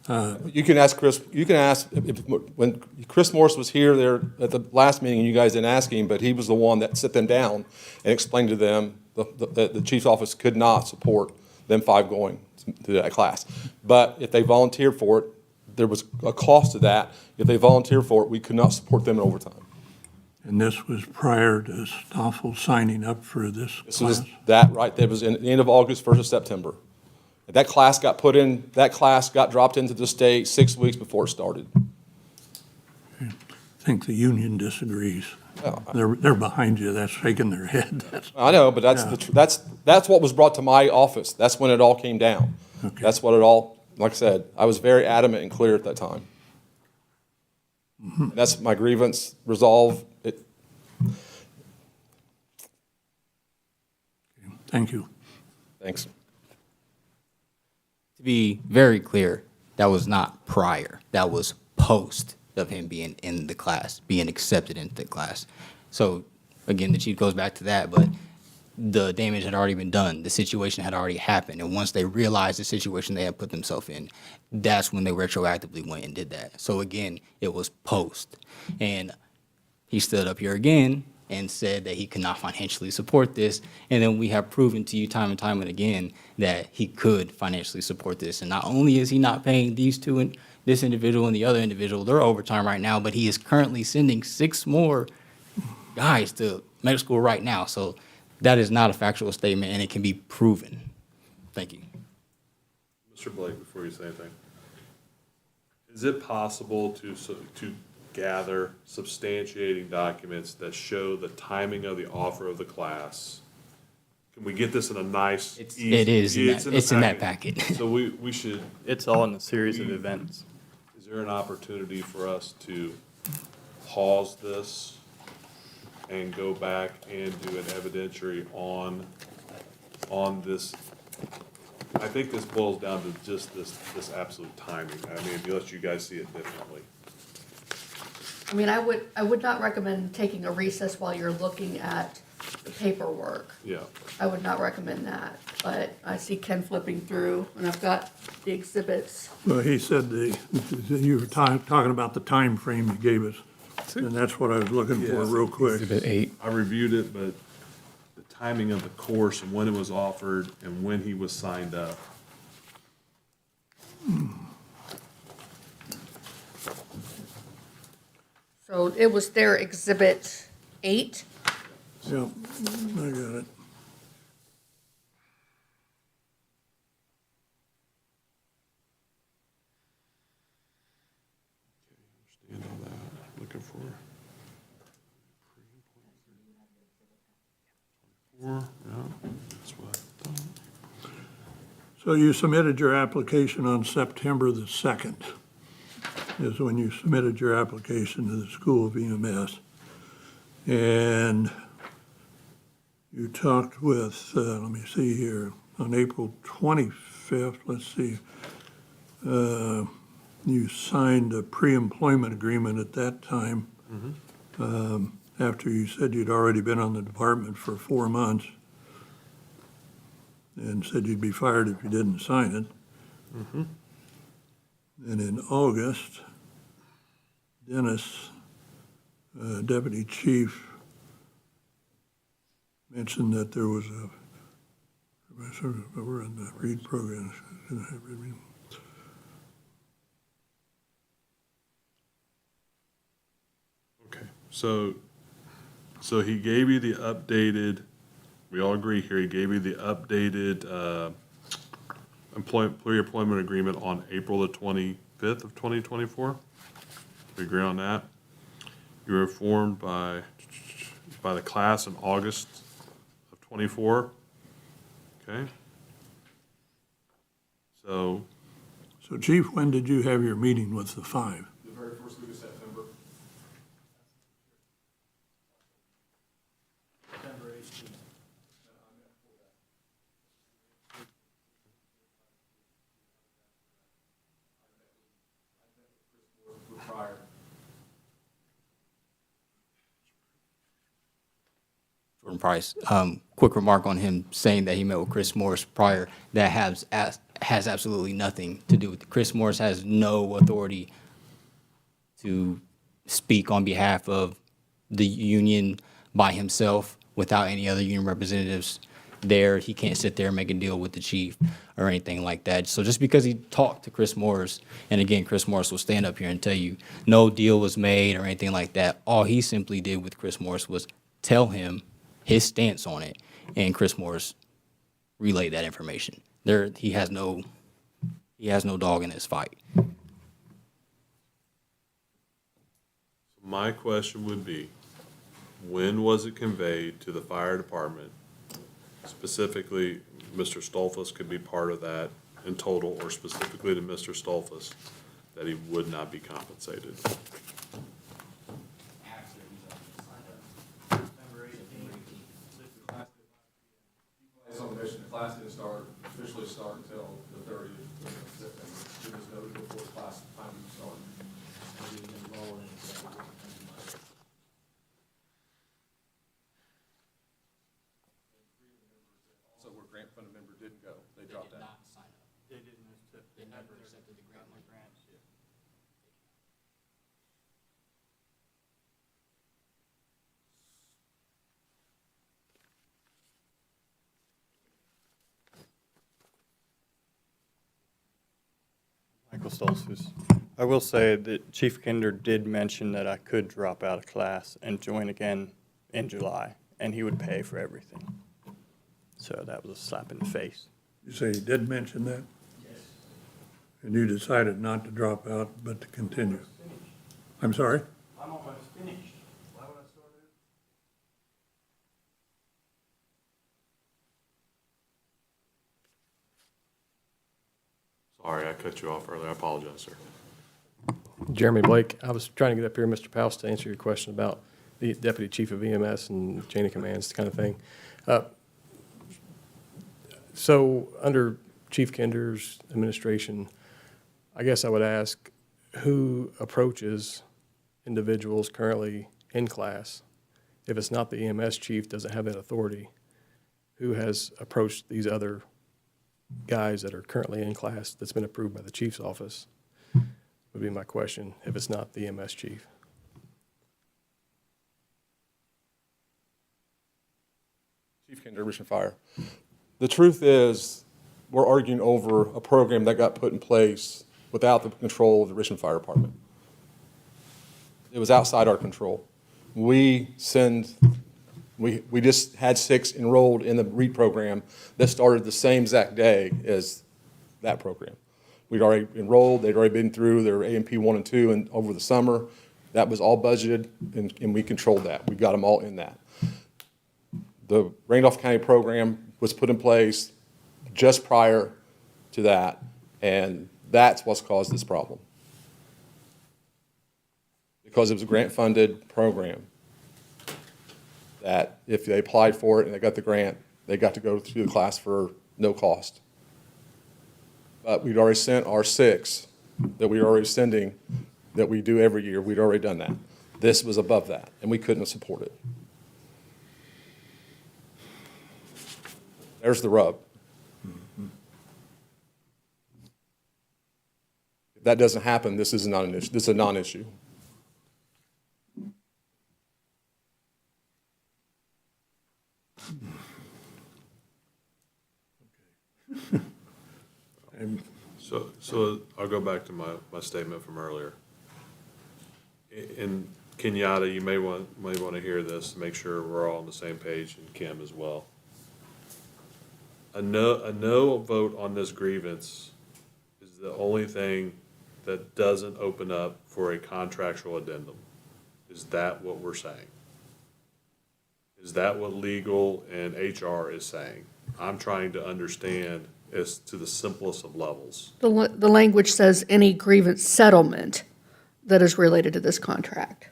You can ask Chris, when Chris Morris was here there at the last meeting, and you guys didn't ask him, but he was the one that set them down and explained to them that the chief's office could not support them 5 going to that class. But if they volunteered for it, there was a cost to that. If they volunteer for it, we could not support them in overtime. And this was prior to Stoffel signing up for this This was class? that, right, that was in the end of August, 1st of September. That class got dropped into the state 6 weeks before it started. I think the union disagrees. Well, They're behind you, that's shaking their head. That's- I know, but that's what was brought to my office. That's when it all came down. Okay. That's what it all, like I said, I was very adamant and clear at that time. That's my grievance resolve. Thank you. Thanks. To be very clear, that was not prior. That was post of him being in the class, being accepted into the class. So again, the chief goes back to that, but the damage had already been done. The situation had already happened. And once they realized the situation they had put themselves in, that's when they retroactively went and did that. So again, it was post. And he stood up here again and said that he could not financially support this. And then we have proven to you time and time and again that he could financially support this. And not only is he not paying these two, and this individual and the other individual, their overtime right now, but he is currently sending 6 more guys to medical school right now. So that is not a factual statement, and it can be proven. Thank you. Mr. Blake, before you say anything, is it possible to gather substantiating documents that show the timing of the offer of the class? Can we get this in a nice, easy? It is. Yeah, It's in that packet. So we should, It's all in a series of events. is there an opportunity for us to pause this and go back and do an evidentiary on this? I think this boils down to just this absolute timing. I mean, unless you guys see it differently. I mean, I would not recommend taking a recess while you're looking at the paperwork. Yeah. I would not recommend that, but I see Ken flipping through, and I've got the exhibits. Well, he said you were talking about the time frame you gave us, and that's what I was looking for Yes. real quick. Exhibit 8. I reviewed it, but the timing of the course and when it was offered and when he was signed up. So it was their exhibit 8. Yep, I got it. Understand all that, looking for. Yeah, that's what I thought. So you submitted your application on September the 2nd, is when you submitted your application to the School of EMS. And you talked with, let me see here, on April 25th, let's see, you signed a pre-employment agreement at that time, after you said you'd already been on the department for 4 months, and said you'd be fired if you didn't sign it. And in August, Dennis, Deputy Chief, mentioned that there was we're in the READ program. Okay, so he gave you the updated, we all agree here, he gave you the updated pre-employment agreement on April the 25th of 2024? We agree on that? You were informed by the class in August of 24? Okay? So, So Chief, when did you have your meeting with the 5? The very first week of September. Jordan Price. Quick remark on him saying that he met with Chris Morris prior. That has absolutely nothing to do with it. Chris Morris has no authority to speak on behalf of the union by himself without any other union representatives. there. He can't sit there and make a deal with the chief or anything like that. So just because he talked to Chris Morris, and again, Chris Morris will stand up here and tell you no deal was made or anything like that. All he simply did with Chris Morris was tell him his stance on it, and Chris Morris relayed that information. He has no dog in this fight. My question would be, when was it conveyed to the fire department? Specifically, Mr. Stolfus could be part of that in total, or specifically to Mr. Stolfus, that he would not be compensated. On the mission, the class didn't officially start until the 30th of September. It was noted before the class time started. Also, where grant funded member didn't go, they dropped out. They never accepted the grant. Michael Stoltzfus. I will say that Chief Kinder did mention that I could drop out of class and join again in July, and he would pay for everything. So that was a slap in the face. You say you did mention that? Yes. And you decided not to drop out, but to continue? I'm sorry? I'm almost finished. Why would I start it? Sorry, I cut you off earlier. I apologize, sir. Jeremy Blake, I was trying to get up here, Mr. Powell, to answer your question about the Deputy Chief of EMS and chain of commands kind of thing. So under Chief Kinder's administration, I guess I would ask who approaches individuals currently in class? If it's not the EMS chief, doesn't have that authority, who has approached these other guys that are currently in class that's been approved by the chief's office, would be my question, if it's not the EMS chief. Chief Kinder, Richmond Fire. The truth is, we're arguing over a program that got put in place without the control of the Richmond Fire Department. It was outside our control. We just had 6 enrolled in the READ program that started the same exact day as that program. We'd already enrolled, they'd already been through their A&P 1 and 2 and over the summer. That was all budgeted, and we controlled that. We got them all in that. The Randolph County program was put in place just prior to that, and that's what's caused this problem. Because it was a grant-funded program that if they applied for it and they got the grant, they got to go through the class for no cost. But we'd already sent our 6 that we were already sending, that we do every year. We'd already done that. This was above that, and we couldn't support it. There's the rub. If that doesn't happen, this is not an issue. This is a non-issue. So I'll go back to my statement from earlier. In Kenyatta, you may want to hear this to make sure we're all on the same page, and Kim as well. A no vote on this grievance is the only thing that doesn't open up for a contractual addendum. Is that what we're saying? Is that what legal and HR is saying? I'm trying to understand as to the simplest of levels. The language says any grievance settlement that is related to this contract.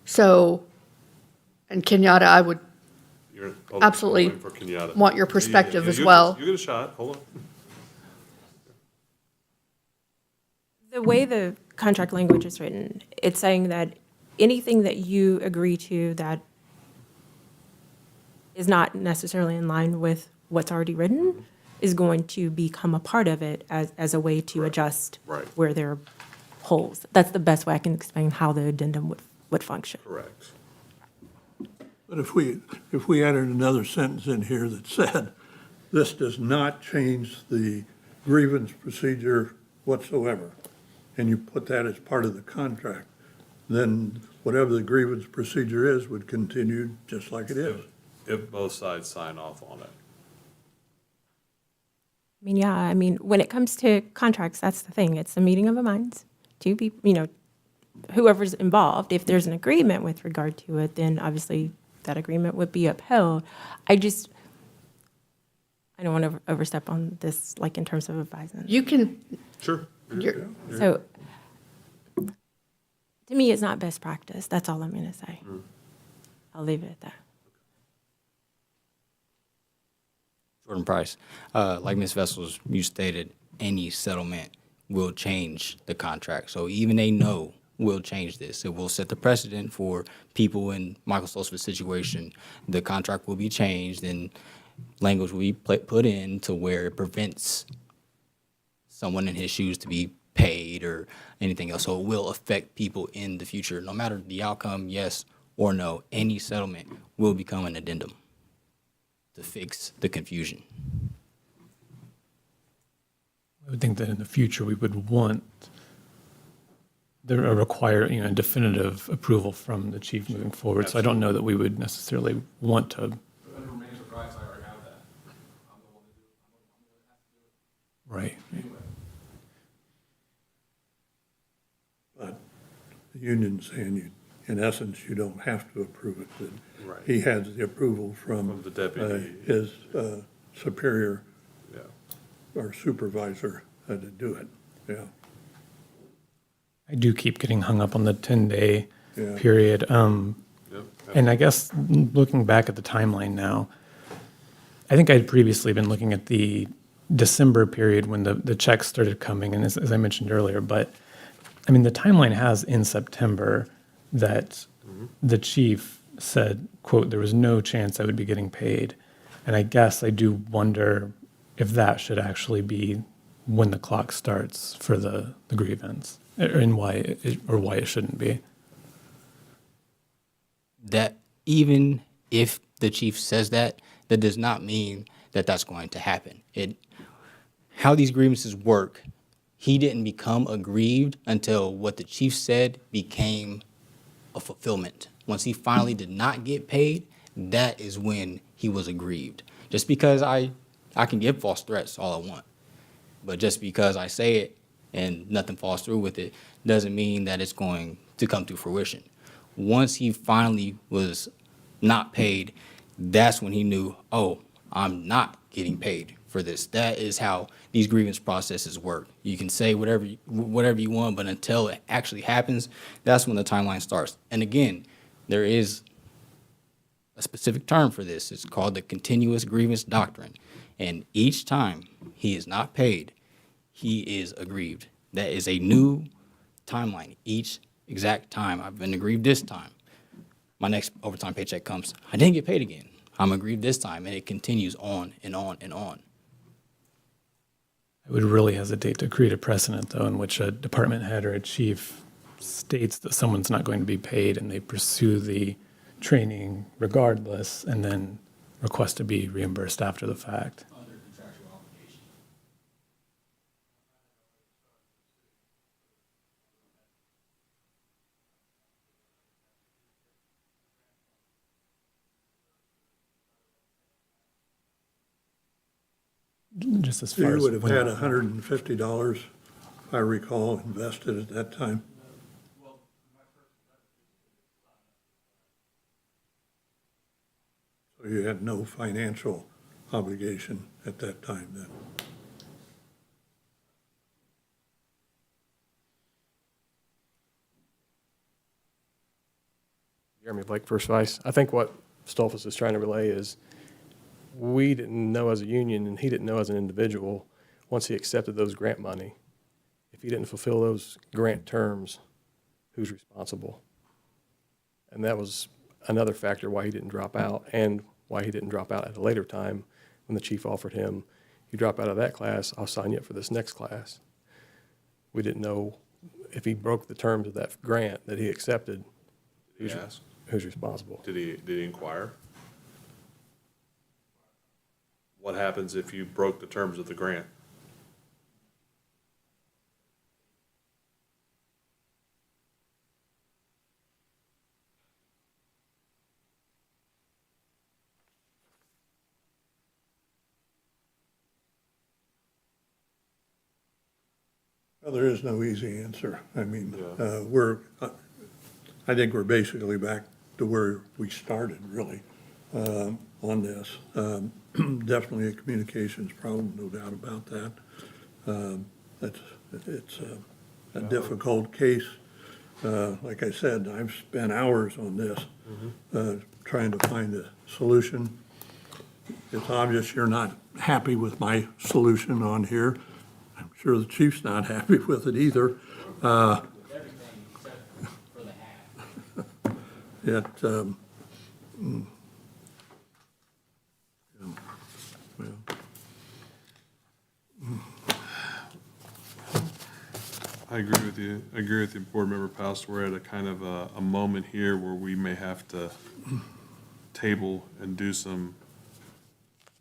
So, and Kenyatta, I would You're absolutely waiting for Kenyatta. want your perspective as you well. You get a shot, hold on. The way the contract language is written, it's saying that anything that you agree to that is not necessarily in line with what's already written is going to become a part of it as a way to adjust Right. where there are holes. That's the best way I can explain how the addendum would function. Correct. But if we added another sentence in here that said, this does not change the grievance procedure whatsoever, and you put that as part of the contract, then whatever the grievance procedure is would continue just like it is. If both sides sign off on it. I mean, yeah, I mean, when it comes to contracts, that's the thing. It's a meeting of the minds. Two people, you know, whoever's involved, if there's an agreement with regard to it, then obviously that agreement would be upheld. I don't want to overstep on this, like in terms of advising. You can, Sure. So, to me, it's not best practice. That's all I'm going to say. I'll leave it at that. Jordan Price, like Ms. Vessels, you stated, any settlement will change the contract. So even a no will change this. It will set the precedent for people in Michael Stolzfus' situation. The contract will be changed and language will be put in to where it prevents someone in his shoes to be paid or anything else. So it will affect people in the future. No matter the outcome, yes or no, any settlement will become an addendum to fix the confusion. I would think that in the future, we would want there a require, definitive approval from the chief moving forward. So I don't know that we would necessarily want to. Right. But the union's saying in essence, you don't have to approve it. That Right. He has the approval From the deputy. his superior Yeah. or supervisor to do it, yeah. I do keep getting hung up on the 10-day Yeah. period. Yep. And I guess looking back at the timeline now, I think I'd previously been looking at the December period when the checks started coming, and as I mentioned earlier, but I mean, the timeline has in September that the chief said, quote, there was no chance I would be getting paid. And I guess I do wonder if that should actually be when the clock starts for the grievance, and why it shouldn't be. That even if the chief says that, that does not mean that that's going to happen. How these grievances work, he didn't become aggrieved until what the chief said became a fulfillment. Once he finally did not get paid, that is when he was aggrieved. Just because I can give false threats all I want, but just because I say it and nothing falls through with it doesn't mean that it's going to come to fruition. Once he finally was not paid, that's when he knew, oh, I'm not getting paid for this. That is how these grievance processes work. You can say whatever you want, but until it actually happens, that's when the timeline starts. And again, there is a specific term for this. It's called the continuous grievance doctrine. And each time he is not paid, he is aggrieved. That is a new timeline. Each exact time I've been aggrieved this time, my next overtime paycheck comes, I didn't get paid again. I'm aggrieved this time, and it continues on and on and on. I would really hesitate to create a precedent, though, in which a department head or a chief states that someone's not going to be paid and they pursue the training regardless and then request to be reimbursed after the fact. Under contractual obligation. Just as So far you as would have when- had $150, if I recall, invested at that time? So you had no financial obligation at that time then? Jeremy Blake, First Vice. I think what Stolfus is trying to relay is we didn't know as a union and he didn't know as an individual, once he accepted those grant money, if he didn't fulfill those grant terms, who's responsible? And that was another factor why he didn't drop out and why he didn't drop out at a later time when the chief offered him, you drop out of that class, I'll sign you up for this next class. We didn't know if he broke the terms of that grant that he accepted. Yes. who's responsible. Did he inquire? What happens if you broke the terms of the grant? Well, there is no easy answer. I mean, Yeah. I think we're basically back to where we started, really, on this. Definitely a communications problem, no doubt about that. It's a difficult case. Like I said, I've spent hours on this, trying to find a solution. It's obvious you're not happy with my solution on here. I'm sure the chief's not happy with it either. It, well, I agree with you. I agree with you, Board Member Paust. We're at a kind of a moment here where we may have to table and do some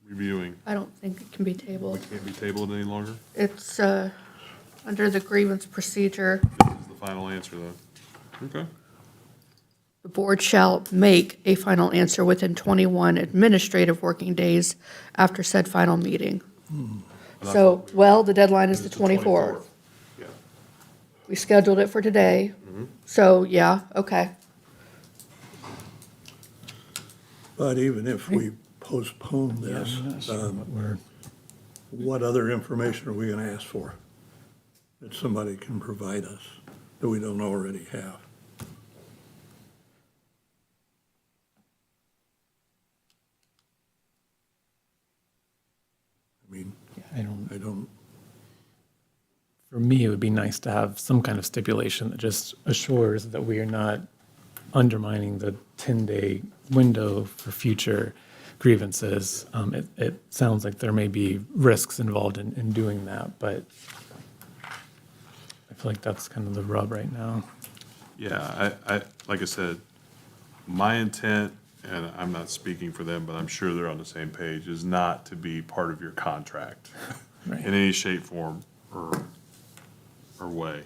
reviewing. I don't think it can be tabled. Can't be tabled any longer? It's under the grievance procedure. This is the final answer, though. Okay. The board shall make a final answer within 21 administrative working days after said final meeting. So, well, the deadline is the 24th. Yeah. We scheduled it for today. So, yeah, okay. but even if we postpone this, what other information are we gonna ask for that somebody can provide us that we don't already have? I mean, I don't, I don't, for me, it would be nice to have some kind of stipulation that just assures that we are not undermining the 10-day window for future grievances. It sounds like there may be risks involved in doing that, but I feel like that's kind of the rub right now. Yeah, I, like I said, my intent, and I'm not speaking for them, but I'm sure they're on the same page, is not to be part of your contract Right. in any shape, form, or way.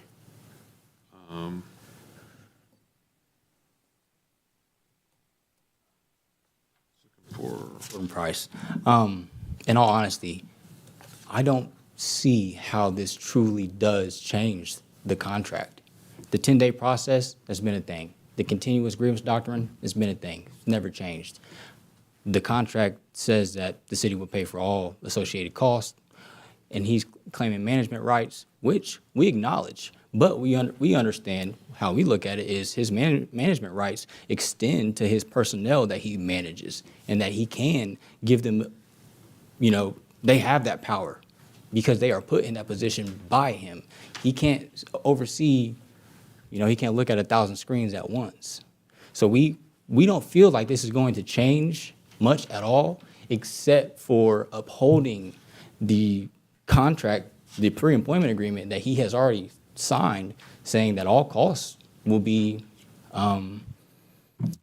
Gordon Price. In all honesty, I don't see how this truly does change the contract. The 10-day process has been a thing. The continuous grievance doctrine has been a thing. It's never changed. The contract says that the city will pay for all associated costs, and he's claiming management rights, which we acknowledge. But we understand how we look at it is his management rights extend to his personnel that he manages, and that he can give them, they have that power because they are put in that position by him. He can't oversee, he can't look at 1,000 screens at once. So we don't feel like this is going to change much at all, except for upholding the contract, the pre-employment agreement that he has already signed, saying that all costs will be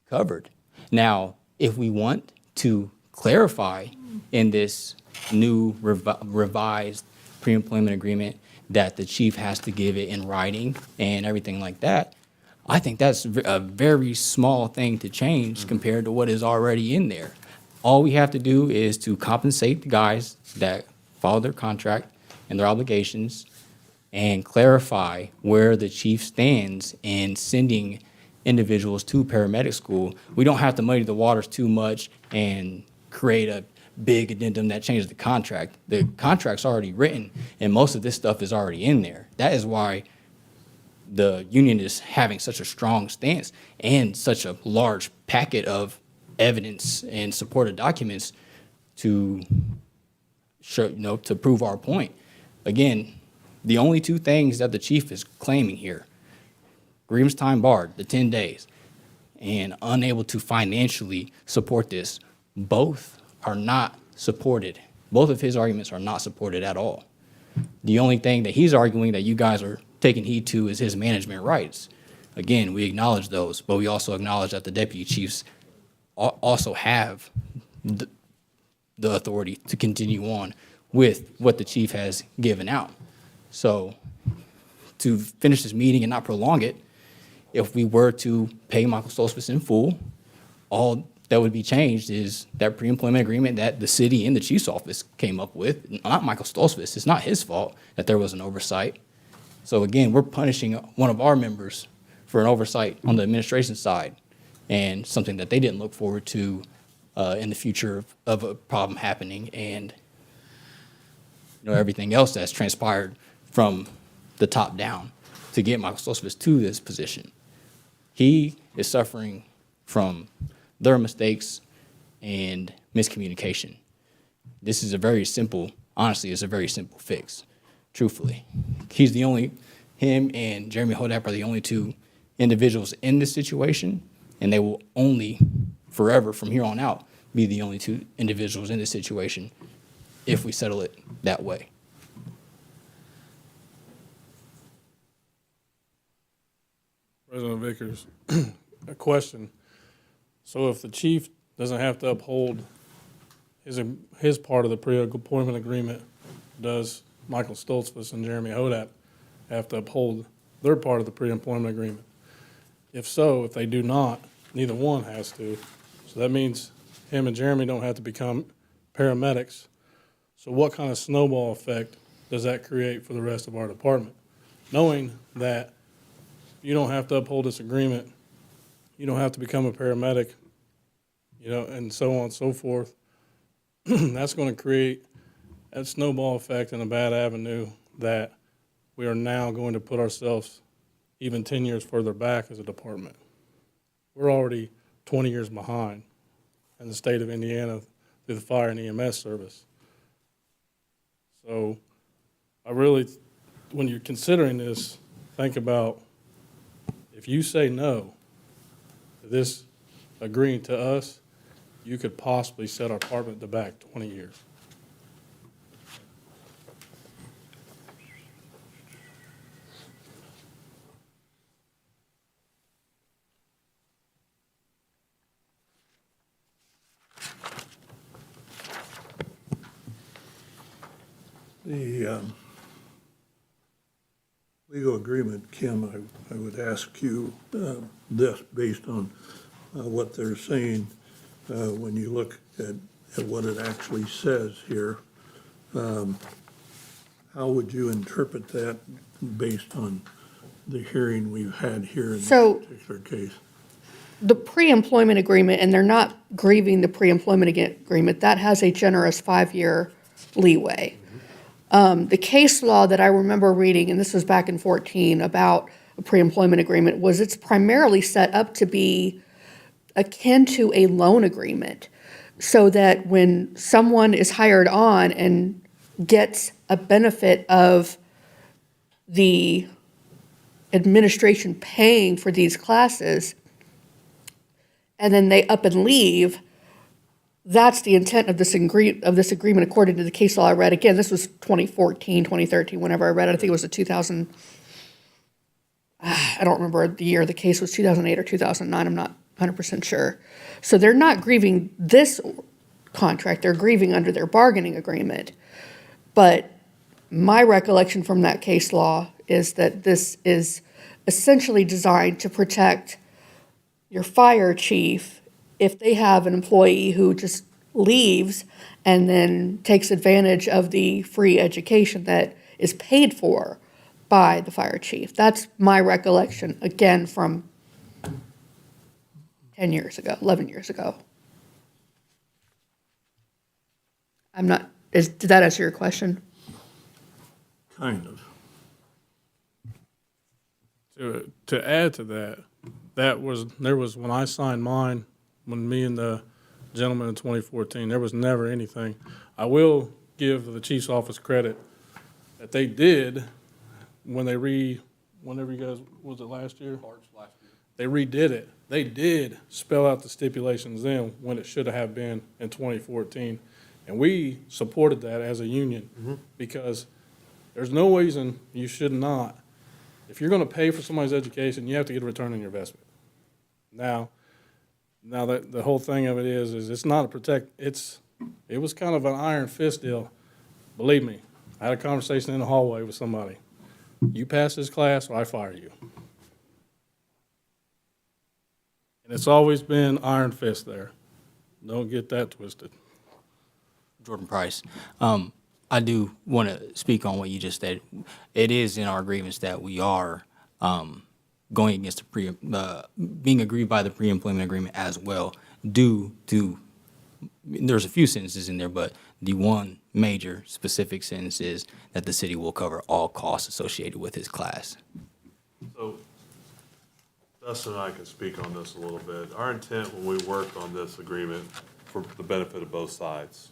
covered. Now, if we want to clarify in this new revised pre-employment agreement that the chief has to give it in writing and everything like that, I think that's a very small thing to change compared to what is already in there. All we have to do is to compensate the guys that follow their contract and their obligations and clarify where the chief stands in sending individuals to paramedic school. We don't have to muddy the waters too much and create a big addendum that changes the contract. The contract's already written, and most of this stuff is already in there. That is why the union is having such a strong stance and such a large packet of evidence and supported documents to show, to prove our point. Again, the only two things that the chief is claiming here, grievance time barred, the 10 days, and unable to financially support this, both are not supported. Both of his arguments are not supported at all. The only thing that he's arguing that you guys are taking heed to is his management rights, Again, we acknowledge those, but we also acknowledge that the deputy chiefs also have the authority to continue on with what the chief has given out. So to finish this meeting and not prolong it, if we were to pay Michael Stoltzfus in full, all that would be changed is that pre-employment agreement that the city and the chief's office came up with, not Michael Stoltzfus. It's not his fault that there was an oversight. So again, we're punishing one of our members for an oversight on the administration side and something that they didn't look forward to in the future of a problem happening, and everything else that's transpired from the top down to get Michael Stoltzfus to this position. He is suffering from their mistakes and miscommunication. This is a very simple, honestly, it's a very simple fix, truthfully. Him and Jeremy Hodap are the only two individuals in this situation, and they will only forever from here on out be the only two individuals in this situation if we settle it that way. President Vickers, a question. So if the chief doesn't have to uphold his part of the pre-appointment agreement, does Michael Stoltzfus and Jeremy Hodap have to uphold their part of the pre-employment agreement? If so, if they do not, neither one has to. So that means him and Jeremy don't have to become paramedics. So what kind of snowball effect does that create for the rest of our department? Knowing that you don't have to uphold this agreement, you don't have to become a paramedic, and so on and so forth, that's going to create that snowball effect in a bad avenue that we are now going to put ourselves even 10 years further back as a department. We're already 20 years behind in the state of Indiana through the fire and EMS service. So I really, when you're considering this, think about if you say no to this agreeing to us, you could possibly set our department back 20 years. The legal agreement, Kim, I would ask you this based on what they're saying. When you look at what it actually says here, how would you interpret that based on the hearing we've had here in So- this particular case? The pre-employment agreement, and they're not grieving the pre-employment agreement, that has a generous 5-year leeway. The case law that I remember reading, and this was back in 14, about a pre-employment agreement, was it's primarily set up to be akin to a loan agreement, so that when someone is hired on and gets a benefit of the administration paying for these classes, and then they up and leave, that's the intent of this agreement according to the case law I read. Again, this was 2014, 2013, whenever I read it. I think it was a 2000, I don't remember the year the case was, 2008 or 2009, I'm not 100% sure. So they're not grieving this contract, they're grieving under their bargaining agreement. But my recollection from that case law is that this is essentially designed to protect your fire chief if they have an employee who just leaves and then takes advantage of the free education that is paid for by the fire chief. That's my recollection, again, from 10 years ago, 11 years ago. Did that answer your question? Kind of. To add to that, there was when I signed mine, when me and the gentleman in 2014, there was never anything. I will give the chief's office credit that they did when they whenever you guys, was it last year? March last year. They redid it. They did spell out the stipulations then when it should have been in 2014. And we supported that as a union because there's no reason you should not. if you're gonna pay for somebody's education, you have to get a return on your investment. Now that the whole thing of it is it's not a it was kind of an iron fist deal. Believe me, I had a conversation in the hallway with somebody. You pass this class or I fire you. And it's always been iron fist there. Don't get that twisted. Jordan Price. I do want to speak on what you just said. It is in our grievance that we are going against being aggrieved by the pre-employment agreement as well, due to, there's a few sentences in there, but the one major specific sentence is that the city will cover all costs associated with his class. So Dustin and I can speak on this a little bit. Our intent when we worked on this agreement, for the benefit of both sides,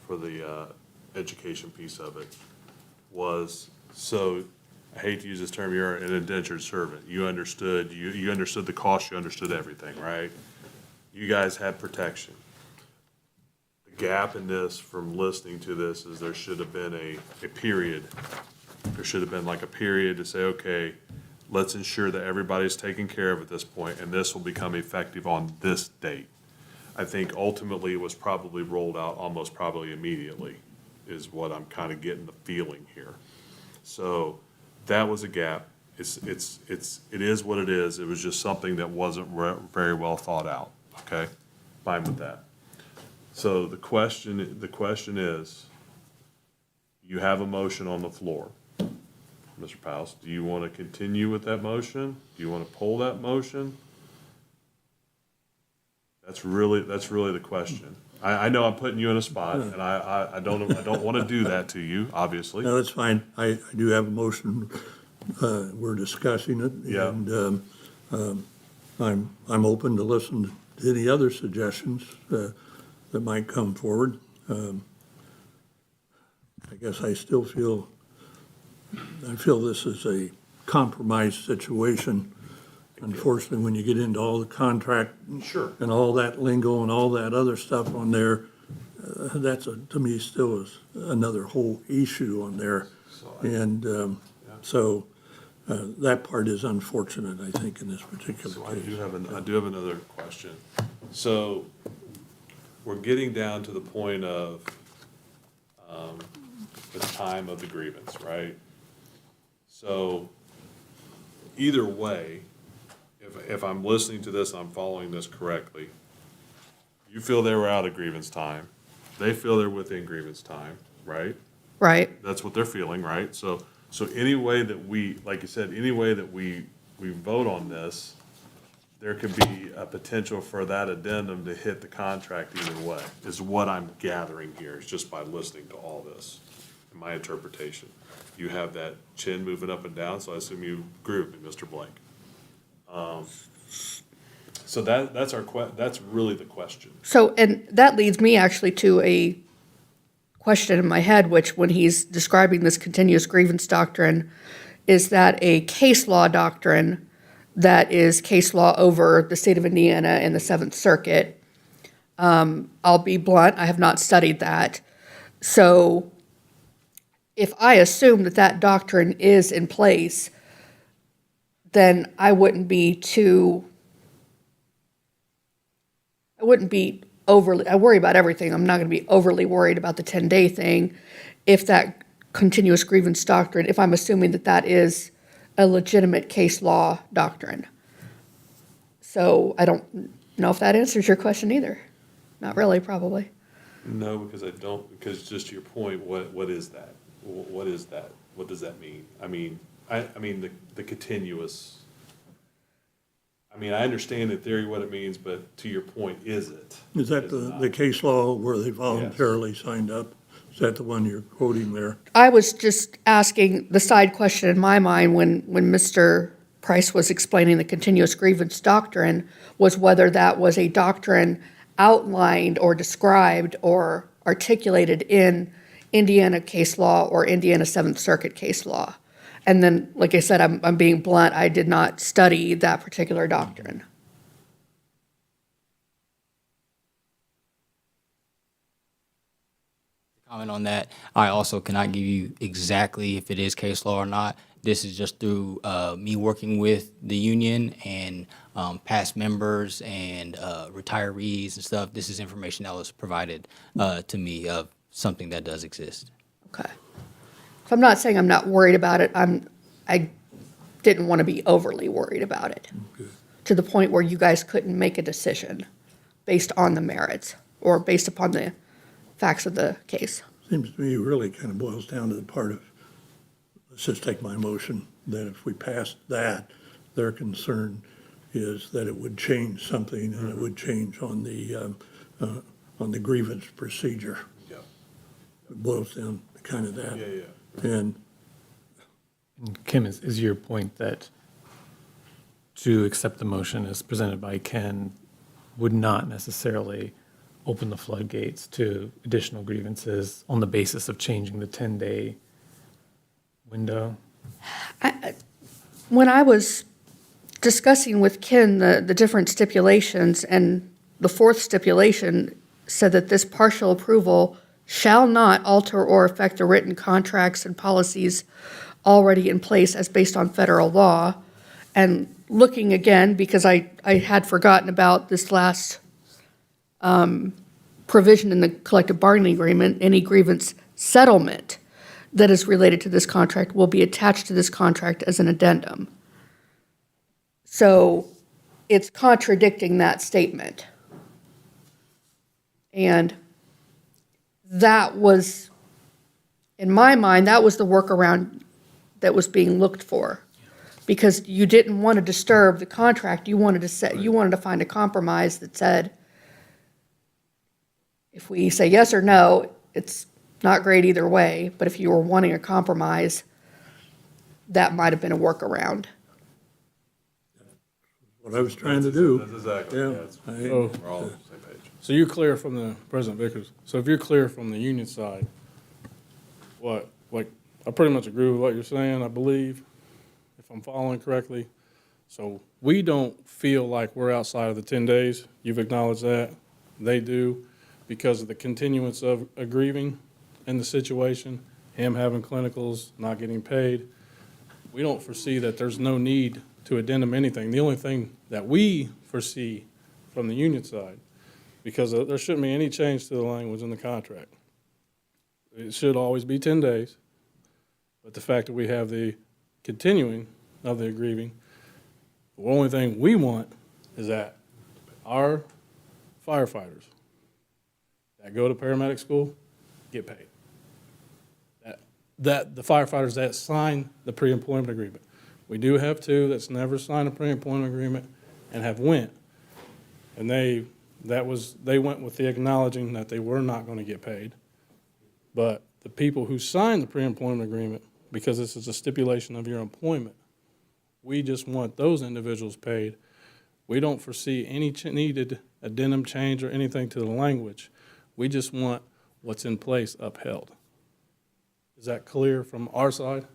for the education piece of it, was, so, I hate to use this term, you're an indentured servant. You understood the cost, you understood everything, right? You guys had protection. The gap in this, from listening to this, is there should have been a period. There should have been like a period to say, okay, let's ensure that everybody's taken care of at this point, and this will become effective on this date. I think ultimately it was probably rolled out almost probably immediately, is what I'm kind of getting the feeling here. So that was a gap. It is what it is. It was just something that wasn't very well thought out, okay? Fine with that. So the question is, you have a motion on the floor. Mr. Powell, do you want to continue with that motion? Do you want to pull that motion? That's really the question. I know I'm putting you in a spot, and I don't want to do that to you, obviously. No, that's fine. I do have a motion. We're discussing it. Yeah. And I'm open to listen to any other suggestions that might come forward. I guess I still feel this is a compromise situation. Unfortunately, when you get into all the contract Sure. and all that lingo and all that other stuff on there, to me, still is another whole issue on there. And so that part is unfortunate, I think, in this particular So I case. do have another question. So we're getting down to the point of the time of the grievance, right? So either way, if I'm listening to this, I'm following this correctly, you feel they were out of grievance time. They feel they're within grievance time, right? Right. That's what they're feeling, right? So any way that we, like you said, any way that we vote on this, there could be a potential for that addendum to hit the contract either way, is what I'm gathering here, is just by listening to all this, in my interpretation. You have that chin moving up and down, so I assume you agree with me, Mr. Blank. So that's really the question. So, and that leads me actually to a question in my head, which when he's describing this continuous grievance doctrine, is that a case law doctrine that is case law over the state of Indiana and the Seventh Circuit? I'll be blunt, I have not studied that. So if I assume that that doctrine is in place, then I wouldn't be overly, I worry about everything. I'm not going to be overly worried about the 10-day thing if that continuous grievance doctrine, if I'm assuming that that is a legitimate case law doctrine. So I don't know if that answers your question either. Not really, probably. No, because just to your point, what is that? What is that? What does that mean? I mean the continuous, I understand in theory what it means, but to your point, is it? Is that it the not? case law where they voluntarily signed up? Is that the one you're quoting there? I was just asking the side question in my mind when Mr. Price was explaining the continuous grievance doctrine, was whether that was a doctrine outlined or described or articulated in Indiana case law or Indiana Seventh Circuit case law. And then, like I said, I'm being blunt, I did not study that particular doctrine. Comment on that, I also cannot give you exactly if it is case law or not. This is just through me working with the union and past members and retirees and stuff. This is information that was provided to me of something that does exist. Okay. So I'm not saying I'm not worried about it. I didn't want to be overly worried about it to the point where you guys couldn't make a decision based on the merits or based upon the facts of the case. Seems to me really kind of boils down to the part of, let's just take my motion, that if we passed that, their concern is that it would change something and it would change on the grievance procedure. Yeah. It boils down to kind of that. Yeah. And Kim, is your point that to accept the motion as presented by Ken would not necessarily open the floodgates to additional grievances on the basis of changing the 10-day window? When I was discussing with Ken the different stipulations, and the fourth stipulation said that this partial approval shall not alter or affect the written contracts and policies already in place as based on federal law. And looking again, because I had forgotten about this last provision in the collective bargaining agreement, any grievance settlement that is related to this contract will be attached to this contract as an addendum. So it's contradicting that statement. And that was, in my mind, that was the workaround that was being looked for. Because you didn't want to disturb the contract, you wanted to find a compromise that said, if we say yes or no, it's not great either way, but if you were wanting a compromise, that might have been a workaround. what I was trying to do. That's exactly, Yeah. So, we're all on the same page. so you're clear from the, President Vickers, so if you're clear from the union side, I pretty much agree with what you're saying, I believe, if I'm following correctly. So we don't feel like we're outside of the 10 days. You've acknowledged that. They do, because of the continuance of a grieving in the situation, him having clinicals, not getting paid. We don't foresee that there's no need to addendum anything. The only thing that we foresee from the union side, because there shouldn't be any change to the language in the contract. It should always be 10 days. But the fact that we have the continuing of the grieving, the only thing we want is that our firefighters that go to paramedic school get paid. That the firefighters that sign the pre-employment agreement. We do have two that's never signed a pre-employment agreement and have went. And they went with the acknowledging that they were not going to get paid. But the people who signed the pre-employment agreement, because this is a stipulation of your employment, we just want those individuals paid. We don't foresee any needed addendum change or anything to the language. We just want what's in place upheld. Is that clear from our side?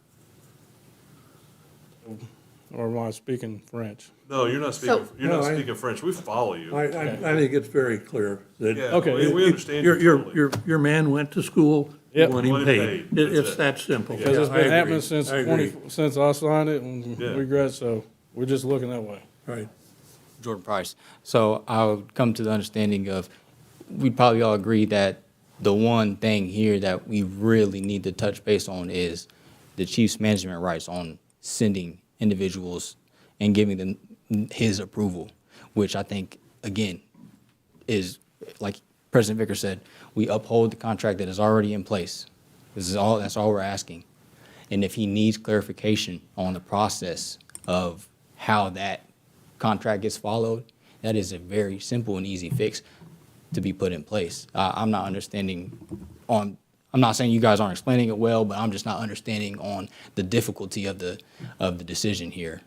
Or am I speaking French? No, you're not So- speaking, you're not No, speaking French. We follow you. I think it's very clear that. Yeah, Okay. we understand you totally. Your man went to school, you Yep. want him Want him paid. paid. It's That's it. that simple. Because it's Yeah, I been agree. happening since I agree. since I signed it and Yeah. regret, so we're just looking that way. Right. Jordan Price. So I would come to the understanding of, we'd probably all agree that the one thing here that we really need to touch base on is the chief's management rights on sending individuals and giving them his approval, which I think, again, is, like President Vickers said, we uphold the contract that is already in place. That's all we're asking. And if he needs clarification on the process of how that contract gets followed, that is a very simple and easy fix to be put in place. I'm not understanding I'm not saying you guys aren't explaining it well, but I'm just not understanding on the difficulty of the decision here.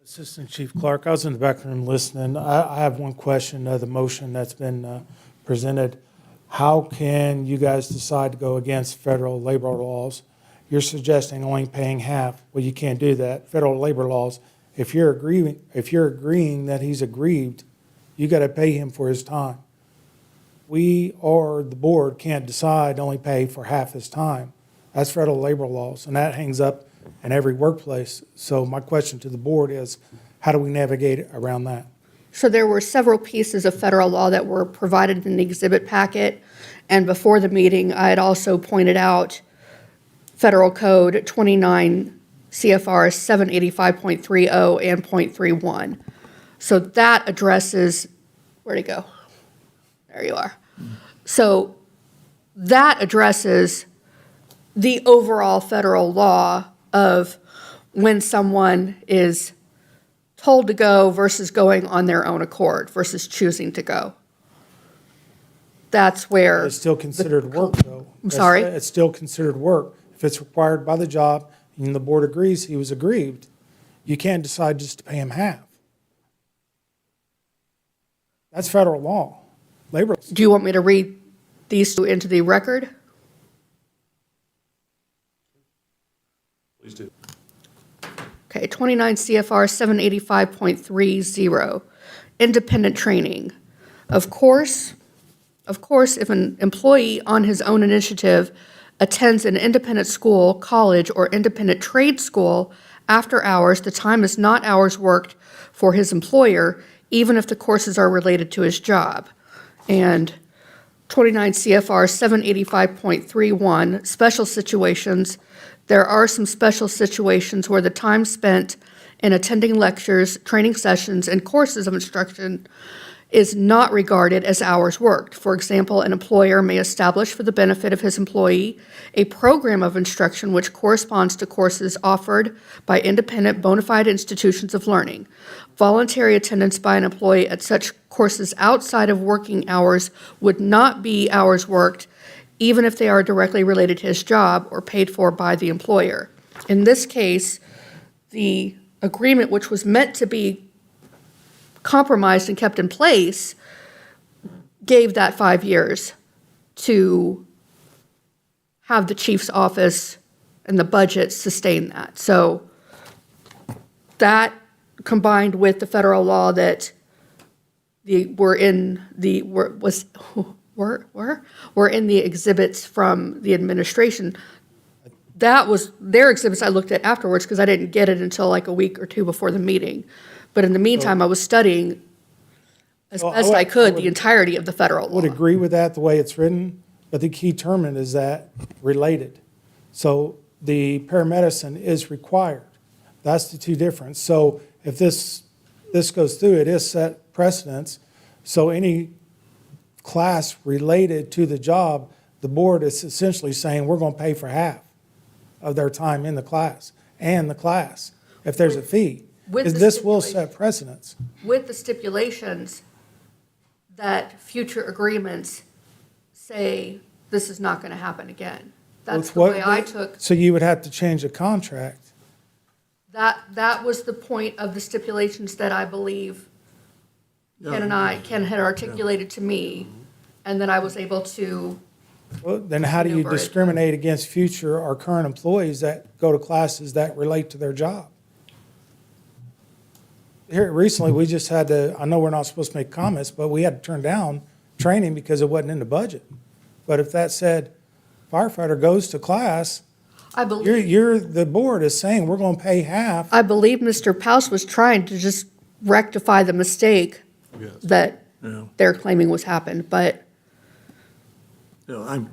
Assistant Chief Clark, I was in the back room listening. I have one question of the motion that's been presented. How can you guys decide to go against federal labor laws? You're suggesting only paying half. Well, you can't do that. Federal labor laws, if you're agreeing that he's aggrieved, you got to pay him for his time. we or the board can't decide to only pay for half his time. That's federal labor laws, and that hangs up in every workplace. So my question to the board is, how do we navigate around that? So there were several pieces of federal law that were provided in the exhibit packet, and before the meeting, I had also pointed out Federal Code 29 CFR 785.30 and .31. So that addresses, where'd it go? There you are. So that addresses the overall federal law of when someone is told to go versus going on their own accord versus choosing to go. That's where. It's still considered work, though. I'm sorry? It's still considered work. If it's required by the job and the board agrees he was aggrieved, you can't decide just to pay him half. That's federal law. Labor. Do you want me to read these two into the record? Please do. Okay, 29 CFR 785.30, independent training. Of course, if an employee on his own initiative attends an independent school, college, or independent trade school after hours, the time is not hours worked for his employer, even if the courses are related to his job. And 29 CFR 785.31, special situations. There are some special situations where the time spent in attending lectures, training sessions, and courses of instruction is not regarded as hours worked. For example, an employer may establish for the benefit of his employee a program of instruction which corresponds to courses offered by independent bona fide institutions of learning. Voluntary attendance by an employee at such courses outside of working hours would not be hours worked, even if they are directly related to his job or paid for by the employer. In this case, the agreement, which was meant to be compromised and kept in place, gave that 5 years to have the chief's office and the budget sustain that. So that, combined with the federal law that were in the exhibits from the administration, that was their exhibits I looked at afterwards because I didn't get it until like a week or two before the meeting. But in the meantime, I was studying as Well, best I could the entirety of the federal law. Would agree with that the way it's written, but the key term is that related. So the paramedicine is required. That's the two difference. So if this goes through, it is set precedence. So any class related to the job, the board is essentially saying, we're going to pay for half of their time in the class and the class, if there's a fee. With Because the this will stipulation. set precedence. With the stipulations that future agreements say this is not going to happen again. That's With the what- way I took, So you would have to change the contract. that was the point of the stipulations that I believe Ken had articulated to me, and then I was able to, Well, then how do you Maneuver it. discriminate against future or current employees that go to classes that relate to their job? Here, recently, we just had to, I know we're not supposed to make comments, but we had to turn down training because it wasn't in the budget. But if that said firefighter goes to class, I believe, the board is saying, we're gonna pay half. I believe Mr. Paus was trying to just rectify the mistake Yes. that Yeah. they're claiming was happened, but You know,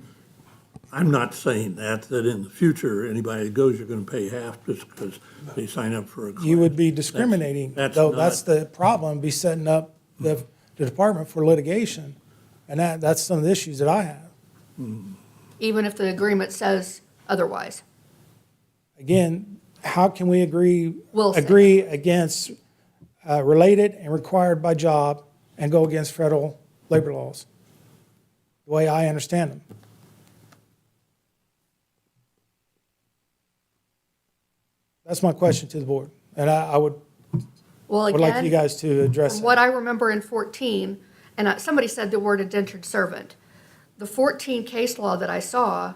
I'm not saying that in the future, anybody that goes, you're gonna pay half just because they sign up for a class. You would be discriminating, That's though, not- that's the problem, be setting up the department for litigation. And that's some of the issues that I have. even if the agreement says otherwise. Again, how can we agree We'll say. against related and required by job and go against federal labor laws? The way I understand them. That's my question to the board, and I would Well, like you again, guys to address from it. what I remember in 14, and somebody said the word indentured servant. The 14 case law that I saw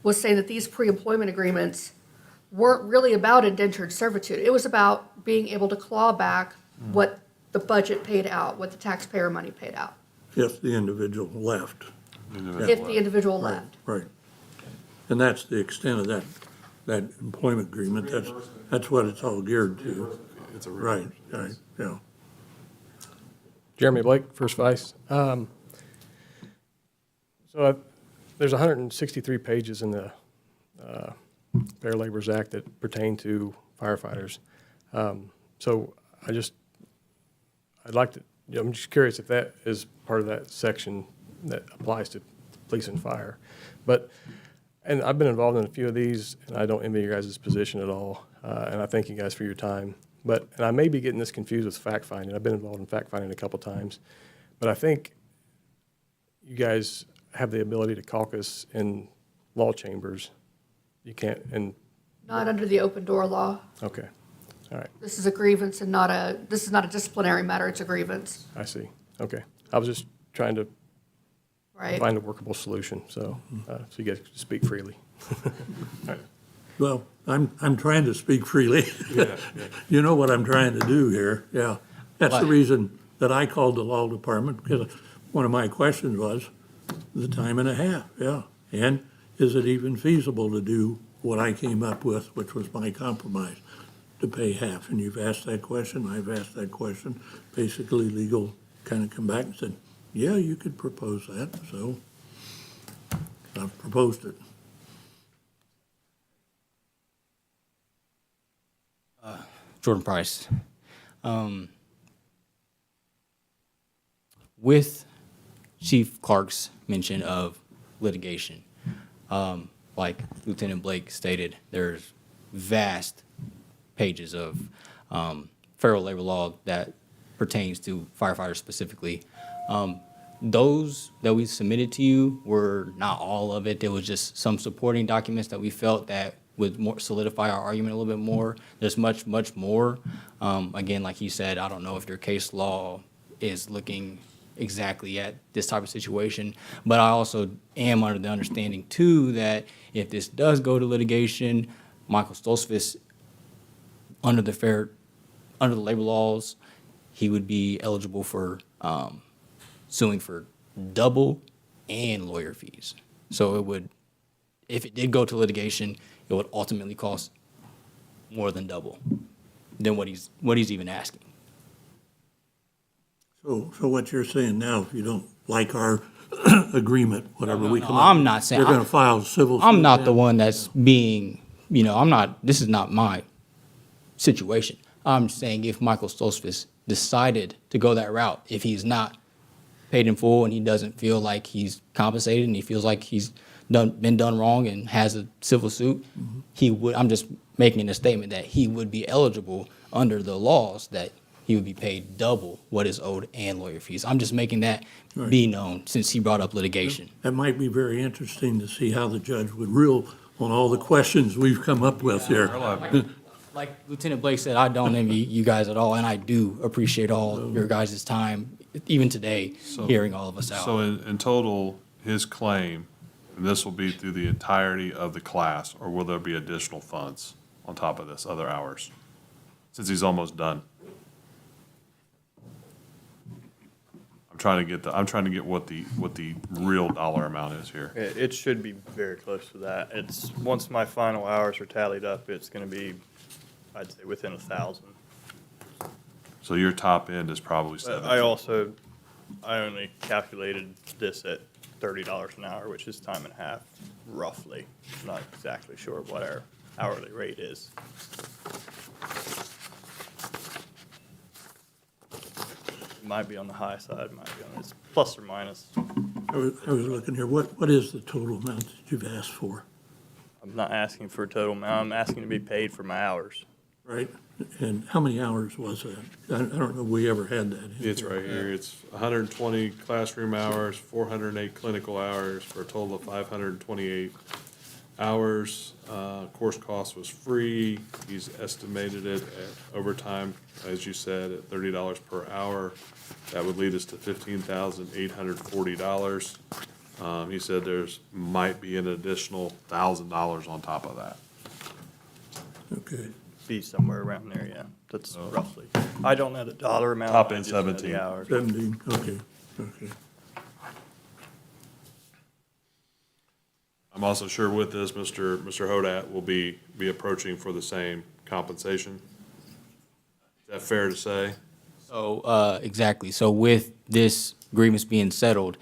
was saying that these pre-employment agreements weren't really about indentured servitude. It was about being able to claw back what the budget paid out, what the taxpayer money paid out. if the individual left. if the individual Right, left. right. And that's the extent of that employment agreement. That's what it's all geared to. It's a Right, right, yeah. Jeremy Blake, First Vice. There's 163 pages in the Fair Laborers Act that pertain to firefighters. So I'd like to, I'm just curious if that is part of that section that applies to police and fire. And I've been involved in a few of these, and I don't envy your guys' position at all. And I thank you guys for your time. And I may be getting this confused with fact-finding. I've been involved in fact-finding a couple times. But I think you guys have the ability to caucus in law chambers. You can't, and, Not under the open door law. okay, all right, This is a grievance and this is not a disciplinary matter, it's a grievance, I see, okay. I was just trying to right? find a workable solution, so you guys can speak freely. All right. Well, I'm trying to speak freely. You know what I'm trying to do here, yeah. That's the Right. reason that I called the law department, because one of my questions was the time and a half, yeah. And is it even feasible to do what I came up with, which was my compromise, to pay half? And you've asked that question, I've asked that question. Basically, legal kind of come back and said, yeah, you could propose that, so I've proposed it. Jordan Price. With Chief Clark's mention of litigation, like Lieutenant Blake stated, there's vast pages of federal labor law that pertains to firefighters specifically. Those that we submitted to you were not all of it. There was just some supporting documents that we felt that would more solidify our argument a little bit more. There's much, much more. Again, like you said, I don't know if your case law is looking exactly at this type of situation, but I also am under the understanding too that if this does go to litigation, Michael Stoltzfus, under the labor laws, he would be eligible for suing for double and lawyer fees. So it would, if it did go to litigation, it would ultimately cost more than double than what he's even asking. So what you're saying now, if you don't like our agreement, whatever we come up I'm with, not saying- you're gonna file civil suit? I'm not the then? one that's being, this is not my situation. I'm saying if Michael Stoltzfus decided to go that route, if he's not paid in full and he doesn't feel like he's compensated and he feels like he's been done wrong and has a civil suit, he would, I'm just making a statement that he would be eligible under the laws that he would be paid double what is owed and lawyer fees. I'm just making that be known since he brought up litigation. That might be very interesting to see how the judge would rule on all the questions we've come up with here. Like Lieutenant Blake said, I don't envy you guys at all, and I do appreciate all your guys' time, even today, hearing all of us out. So in total, his claim, and this will be through the entirety of the class, or will there be additional funds on top of this, other hours? Since he's almost done. I'm trying to get what the real dollar amount is here. It should be very close to that. Once my final hours are tallied up, it's gonna be, I'd say, within 1,000. So your top end is probably But 7. I only calculated this at $30 an hour, which is time and a half, roughly. I'm not exactly sure what our hourly rate is. Might be on the high side, might be on, it's plus or minus. I was looking here, what is the total amount that you've asked for, I'm not asking for a total amount, I'm asking to be paid for my hours. right? And how many hours was that? I don't know if we ever had that. It's right here. It's 120 classroom hours, 408 clinical hours, for a total of 528 hours. Course cost was free. He's estimated it at overtime, as you said, at $30 per hour. That would lead us to $15,840. He said might be an additional $1,000 on top of that. Okay, Be somewhere around there, yeah, that's roughly. I don't know the dollar amount. Top I end just know the 17. hours. 17, okay. I'm also sure with this, Mr. Hodat will be approaching for the same compensation. Is that fair to say? So, exactly. So with this grievance being settled,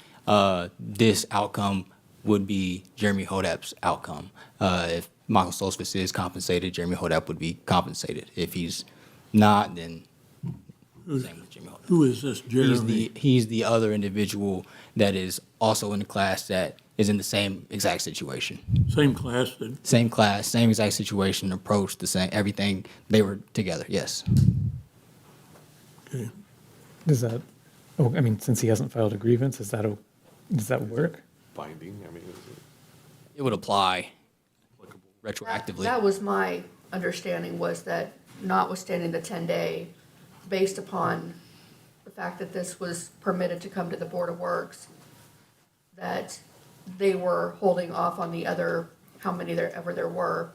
this outcome would be Jeremy Hodap's outcome. If Michael Stoltzfus is compensated, Jeremy Hodap would be compensated. If he's not, then same with Jeremy Hodap. Who is this Jeremy? He's the other individual that is also in the class that is in the same exact situation. Same class that, Same class, same exact situation, approach, the same, everything. They were together, yes. okay. Does that, oh, I mean, since he hasn't filed a grievance, does that work? Binding, I mean, is it It would apply applicable? retroactively. That was my understanding, was that notwithstanding the 10-day, based upon the fact that this was permitted to come to the Board of Works, that they were holding off on the other, how many there ever there were,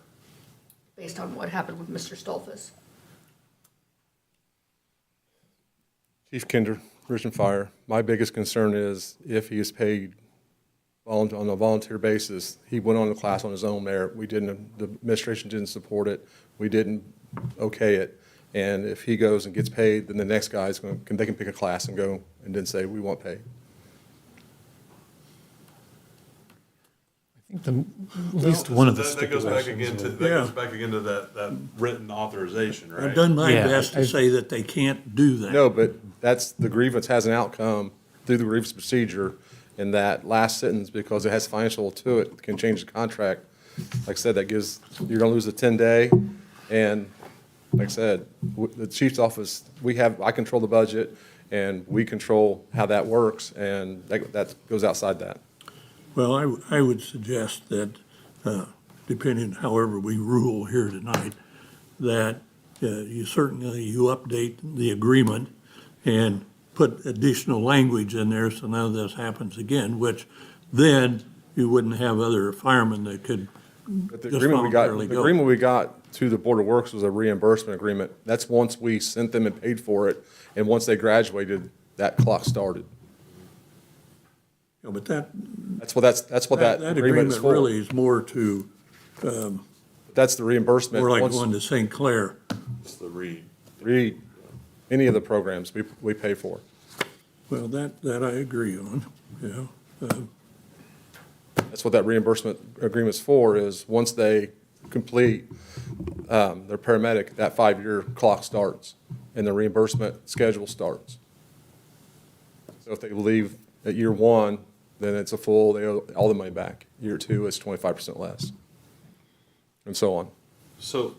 based on what happened with Mr. Stoltzfus. Chief Kinder, Richmond Fire, my biggest concern is if he is paid on a volunteer basis, he went on the class on his own merit. We didn't, the administration didn't support it. We didn't okay it. And if he goes and gets paid, then the next guy's going, they can pick a class and go and then say, we want pay. I think at least one of the That goes back again stipulations. to, that goes Yeah. back again to that written authorization, right? I've done my Yeah, best to I- say that they can't do that. No, but that's, the grievance has an outcome through the grievance procedure, and that last sentence, because it has financial to it, can change the contract. Like I said, that gives, you're gonna lose a 10-day, and like I said, the chief's office, I control the budget, and we control how that works, and that goes outside that. Well, I would suggest that, depending however we rule here tonight, that you update the agreement and put additional language in there so none of this happens again, which then you wouldn't have other firemen that could But the just agreement we got, voluntarily the go. agreement we got to the Board of Works was a reimbursement agreement. That's once we sent them and paid for it, and once they graduated, that clock started. Yeah, but that That's what that agreement is for. really is more to, That's the reimbursement. more like Once- going to St. Clair. It's the read. Read any of the programs we pay for. Well, that I agree on, yeah. That's what that reimbursement agreement's for, is once they complete their paramedic, that 5-year clock starts and the reimbursement schedule starts. So if they leave at year 1, then it's a full, they owe all the money back. Year 2 is 25% less, and so on. So,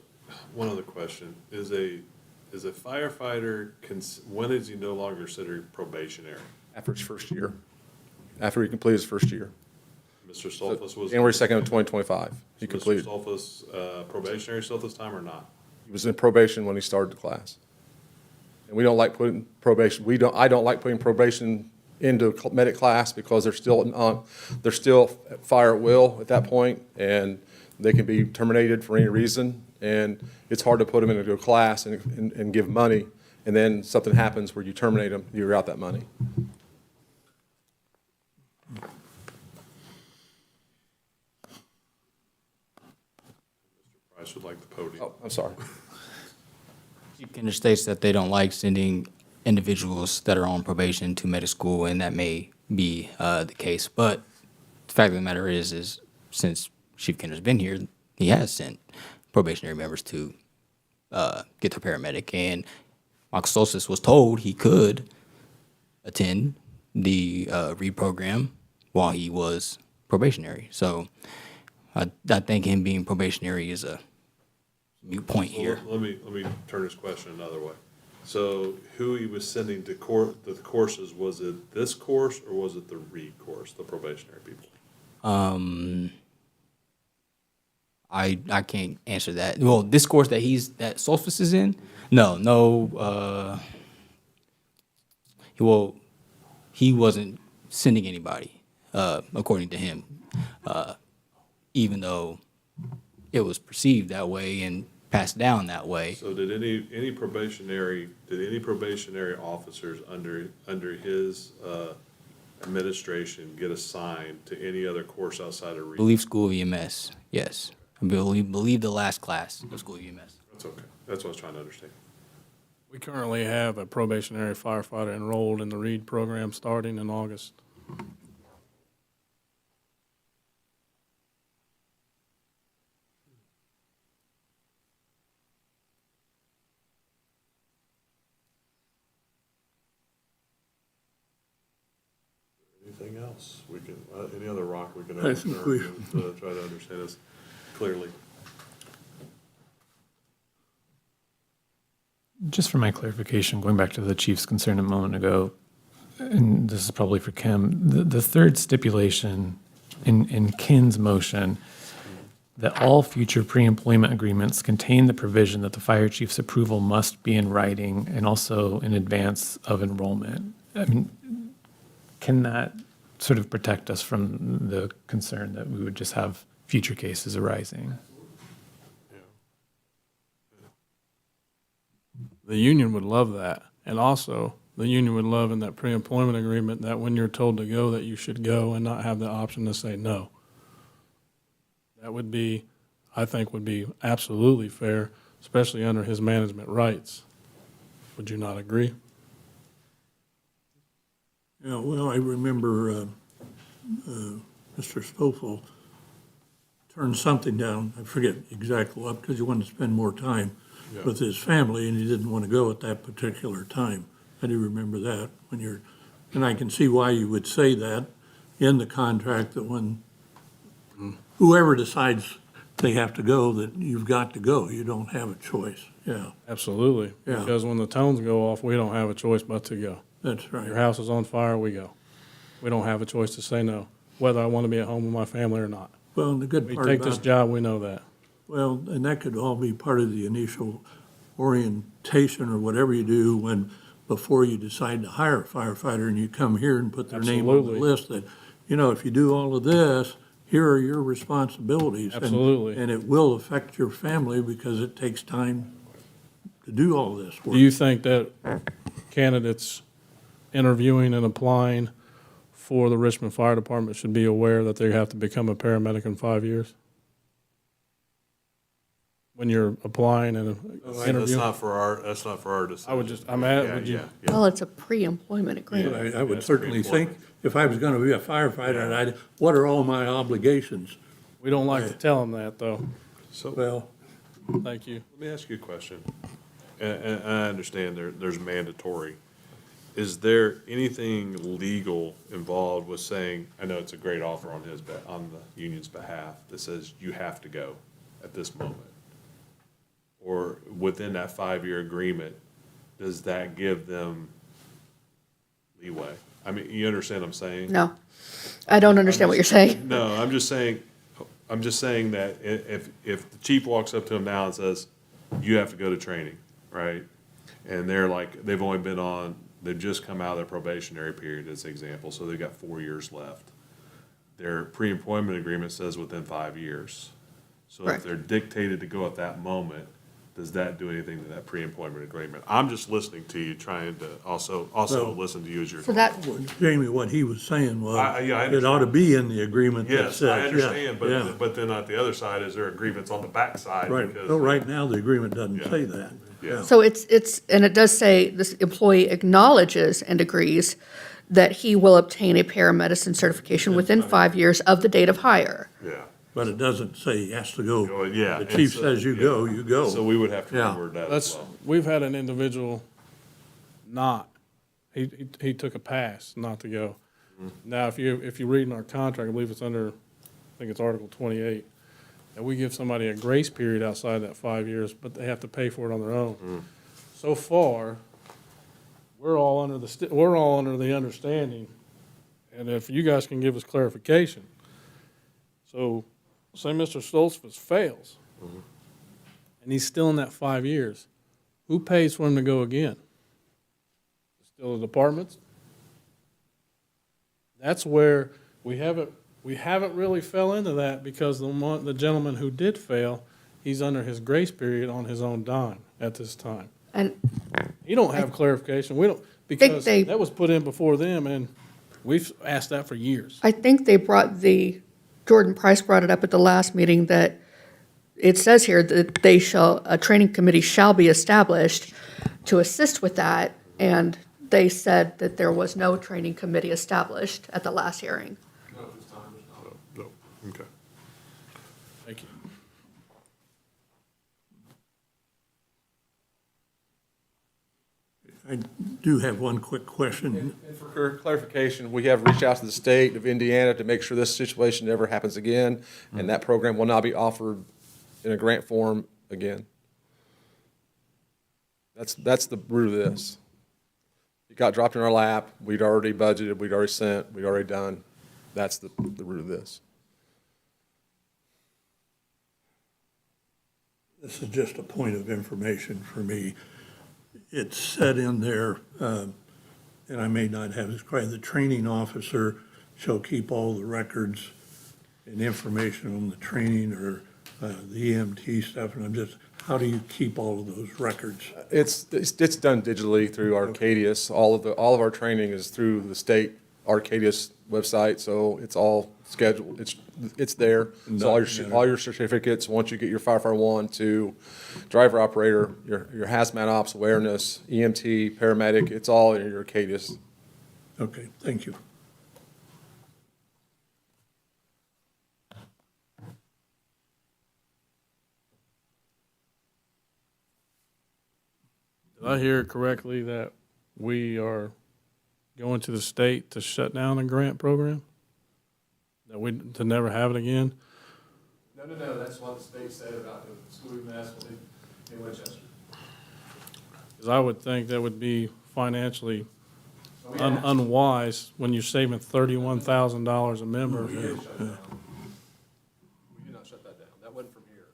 one other question, is a firefighter, when is he no longer considered probationary? After his first year, after he completes his first year. Mr. Stoltzfus was. January 2nd of 2025, he Mr. completed. Stoltzfus probationary still this time or not? He was in probation when he started the class. And we don't like putting probation, I don't like putting probation into medic class because they're still fire at will at that point, and they can be terminated for any reason. And it's hard to put them into a class and give money, and then something happens where you terminate them, you're out that money. Price would like the podium. Oh, I'm sorry. Chief Kinder states that they don't like sending individuals that are on probation to medical school, and that may be the case. But the fact of the matter is since Chief Kinder's been here, he has sent probationary members to get their paramedic. And Michael Stoltzfus was told he could attend the READ program while he was probationary. So I think him being probationary is a moot point Well, here. let me turn this question another way. So who he was sending to the courses, was it this course or was it the READ course, the probationary people? I can't answer that. Well, this course that Stoltzfus is in, no. He wasn't sending anybody, according to him, even though it was perceived that way and passed down that way. So did any probationary officers under his administration get assigned to any other course outside of I Richmond? believe school of EMS, yes. I believe the last class of school of EMS. That's okay. That's what I was trying to understand. We currently have a probationary firefighter enrolled in the READ program starting in August. Anything else? We can, any other rock we can I think overturn to try to understand this clearly? Just for my clarification, going back to the chief's concern a moment ago, and this is probably for Kim, the third stipulation in Ken's motion, that all future pre-employment agreements contain the provision that the fire chief's approval must be in writing and also in advance of enrollment. I mean, can that sort of protect us from the concern that we would just have future cases arising? The union would love that. And also, the union would love in that pre-employment agreement that when you're told to go, that you should go and not have the option to say no. That would be, I think, would be absolutely fair, especially under his management rights. Would you not agree? Yeah, well, I remember Mr. Stoffel turned something down, I forget exactly what, because he wanted to spend more time with his family, and he didn't want to go at that particular time. I do remember that when you're, and I can see why you would say that in the contract, that when whoever decides they have to go, that you've got to go. You don't have a choice. Yeah, Absolutely. Yeah. Because when the tones go off, we don't have a choice but to go. that's Your right. house is on fire, we go. We don't have a choice to say no, whether I want to be at home with my family or not. Well, and the good We part take this about, job, we know that. well, and that could all be part of the initial orientation or whatever you do when, before you decide to hire a firefighter and you come here and put their name on the Absolutely. list, that, you know, if you do all of this, here are your responsibilities. And- Absolutely. And it will affect your family because it takes time to do all this Do work. you think that candidates interviewing and applying for the Richmond Fire Department should be aware that they have to become a paramedic in 5 years? When you're applying and That's interviewing? not for our decision. I would just, I'm at, Yeah, would you? yeah, yeah. Well, it's a pre-employment agreement. I would That's certainly pretty think, if I was gonna be a firefighter, and what are all my obligations? We don't like to tell them that, though. So Well, Thank you. let me ask you a question. And I understand there's mandatory. Is there anything legal involved with saying, I know it's a great offer on on the union's behalf, that says you have to go at this moment? Or within that 5-year agreement, does that give them leeway? I mean, you understand what I'm saying? No, I don't understand what you're saying. No, I'm just saying that if the chief walks up to him now and says, you have to go to training, right? And they're like, they've just come out of their probationary period, as an example, so they've got 4 years left. Their pre-employment agreement says within 5 years. So if Correct. they're dictated to go at that moment, does that do anything to that pre-employment agreement? I'm just listening to you, trying to also Well, listen to you as you're. So that, Jamie, what he was saying was, Yeah, I it ought to be in the agreement that Yes, says, I yeah, understand, yeah. but then on the other side, is there a grievance on the backside? Right, because- well, right now, the agreement doesn't Yeah. say that. Yeah. so and it does say this employee acknowledges and agrees that he will obtain a paramedicine certification within 5 years of the date of hire. Yeah, But it doesn't say he has to go. Well, yeah. The chief and so- says you yeah. go, you go. So we would have to Yeah. reword that as That's, well. we've had an individual he took a pass not to go. Now, if you read in our contract, I believe it's under, I think it's Article 28, and we give somebody a grace period outside that 5 years, but they have to pay for it on their own. So far, we're all under the understanding, and if you guys can give us clarification. So, say Mr. Stoltzfus fails, and he's still in that 5 years, who pays for him to go again? Still the departments? That's where we haven't really fell into that, because the gentleman who did fail, he's under his grace period on his own dime at this time. And He don't have clarification. We don't, because they- that was put in before them, and We've asked that for years. I think Jordan Price brought it up at the last meeting that it says here that a training committee shall be established to assist with that, and they said that there was no training committee established at the last hearing. No, okay. Thank you. I do have one quick question. And for clarification, we have reached out to the state of Indiana to make sure this situation never happens again, and that program will not be offered in a grant form again. That's the root of this. It got dropped in our lap, we'd already budgeted, we'd already sent, we'd already done. That's the root of this. This is just a point of information for me. It's said in there, and I may not have this correct, the training officer shall keep all the records and information on the training or the EMT stuff, and I'm just, how do you keep all of those records? It's done digitally through Arcadius. All of our training is through the state Arcadius website, so it's all scheduled. It's there. So all your certificates, once you get your firefighter 1, 2, driver operator, your hazmat ops awareness, EMT, paramedic, it's all in your Arcadius. Okay, thank you. Did I hear correctly that we are going to the state to shut down the grant program? To never have it again? No, that's what the state said about the school mass in Winchester. Because I would think that would be financially unwise when you're saving $31,000 a member. We did not shut that down. That wasn't from here.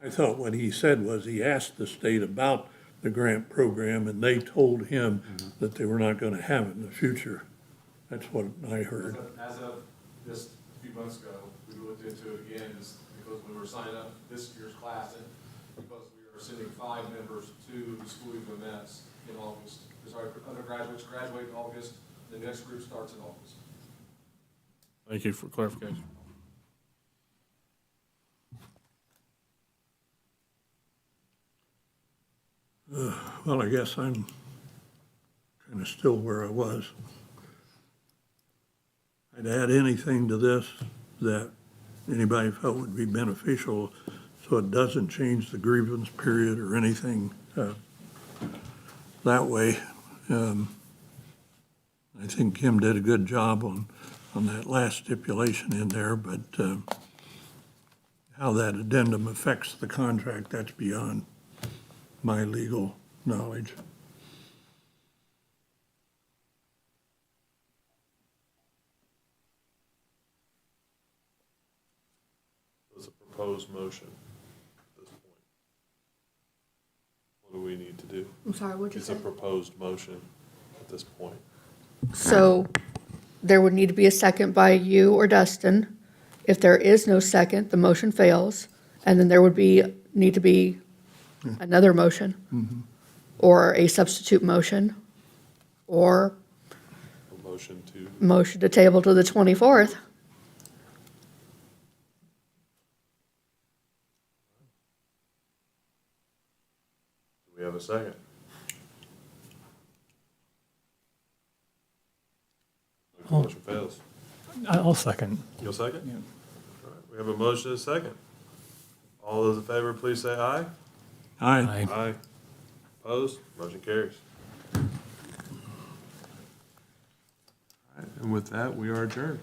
I thought what he said was he asked the state about the grant program, and they told him that they were not going to have it in the future. That's what I heard. As of just a few months ago, we looked into it again, just because we were signing up this year's class, and because we are sending 5 members to the school events in August. Because our undergraduates graduate in August, the next group starts in August. Thank you for clarification. Well, I guess I'm kind of still where I was. I'd add anything to this that anybody felt would be beneficial so it doesn't change the grievance period or anything that way. I think Kim did a good job on that last stipulation in there, but how that addendum affects the contract, that's beyond my legal knowledge. It's a proposed motion at this point. What do we need to do? I'm sorry, what'd you It's a say? proposed motion at this point. So there would need to be a second by you or Dustin. If there is no second, the motion fails, and then there would need to be another motion, or a substitute motion, or A motion to, motion to table to the 24th. do we have a second? The motion fails. I'll second. You'll second? Yeah. All right, we have a motion and a second. All those in favor, please say aye. Aye. Aye. Aye. Opposed? Motion carries. All right, and with that, we are adjourned.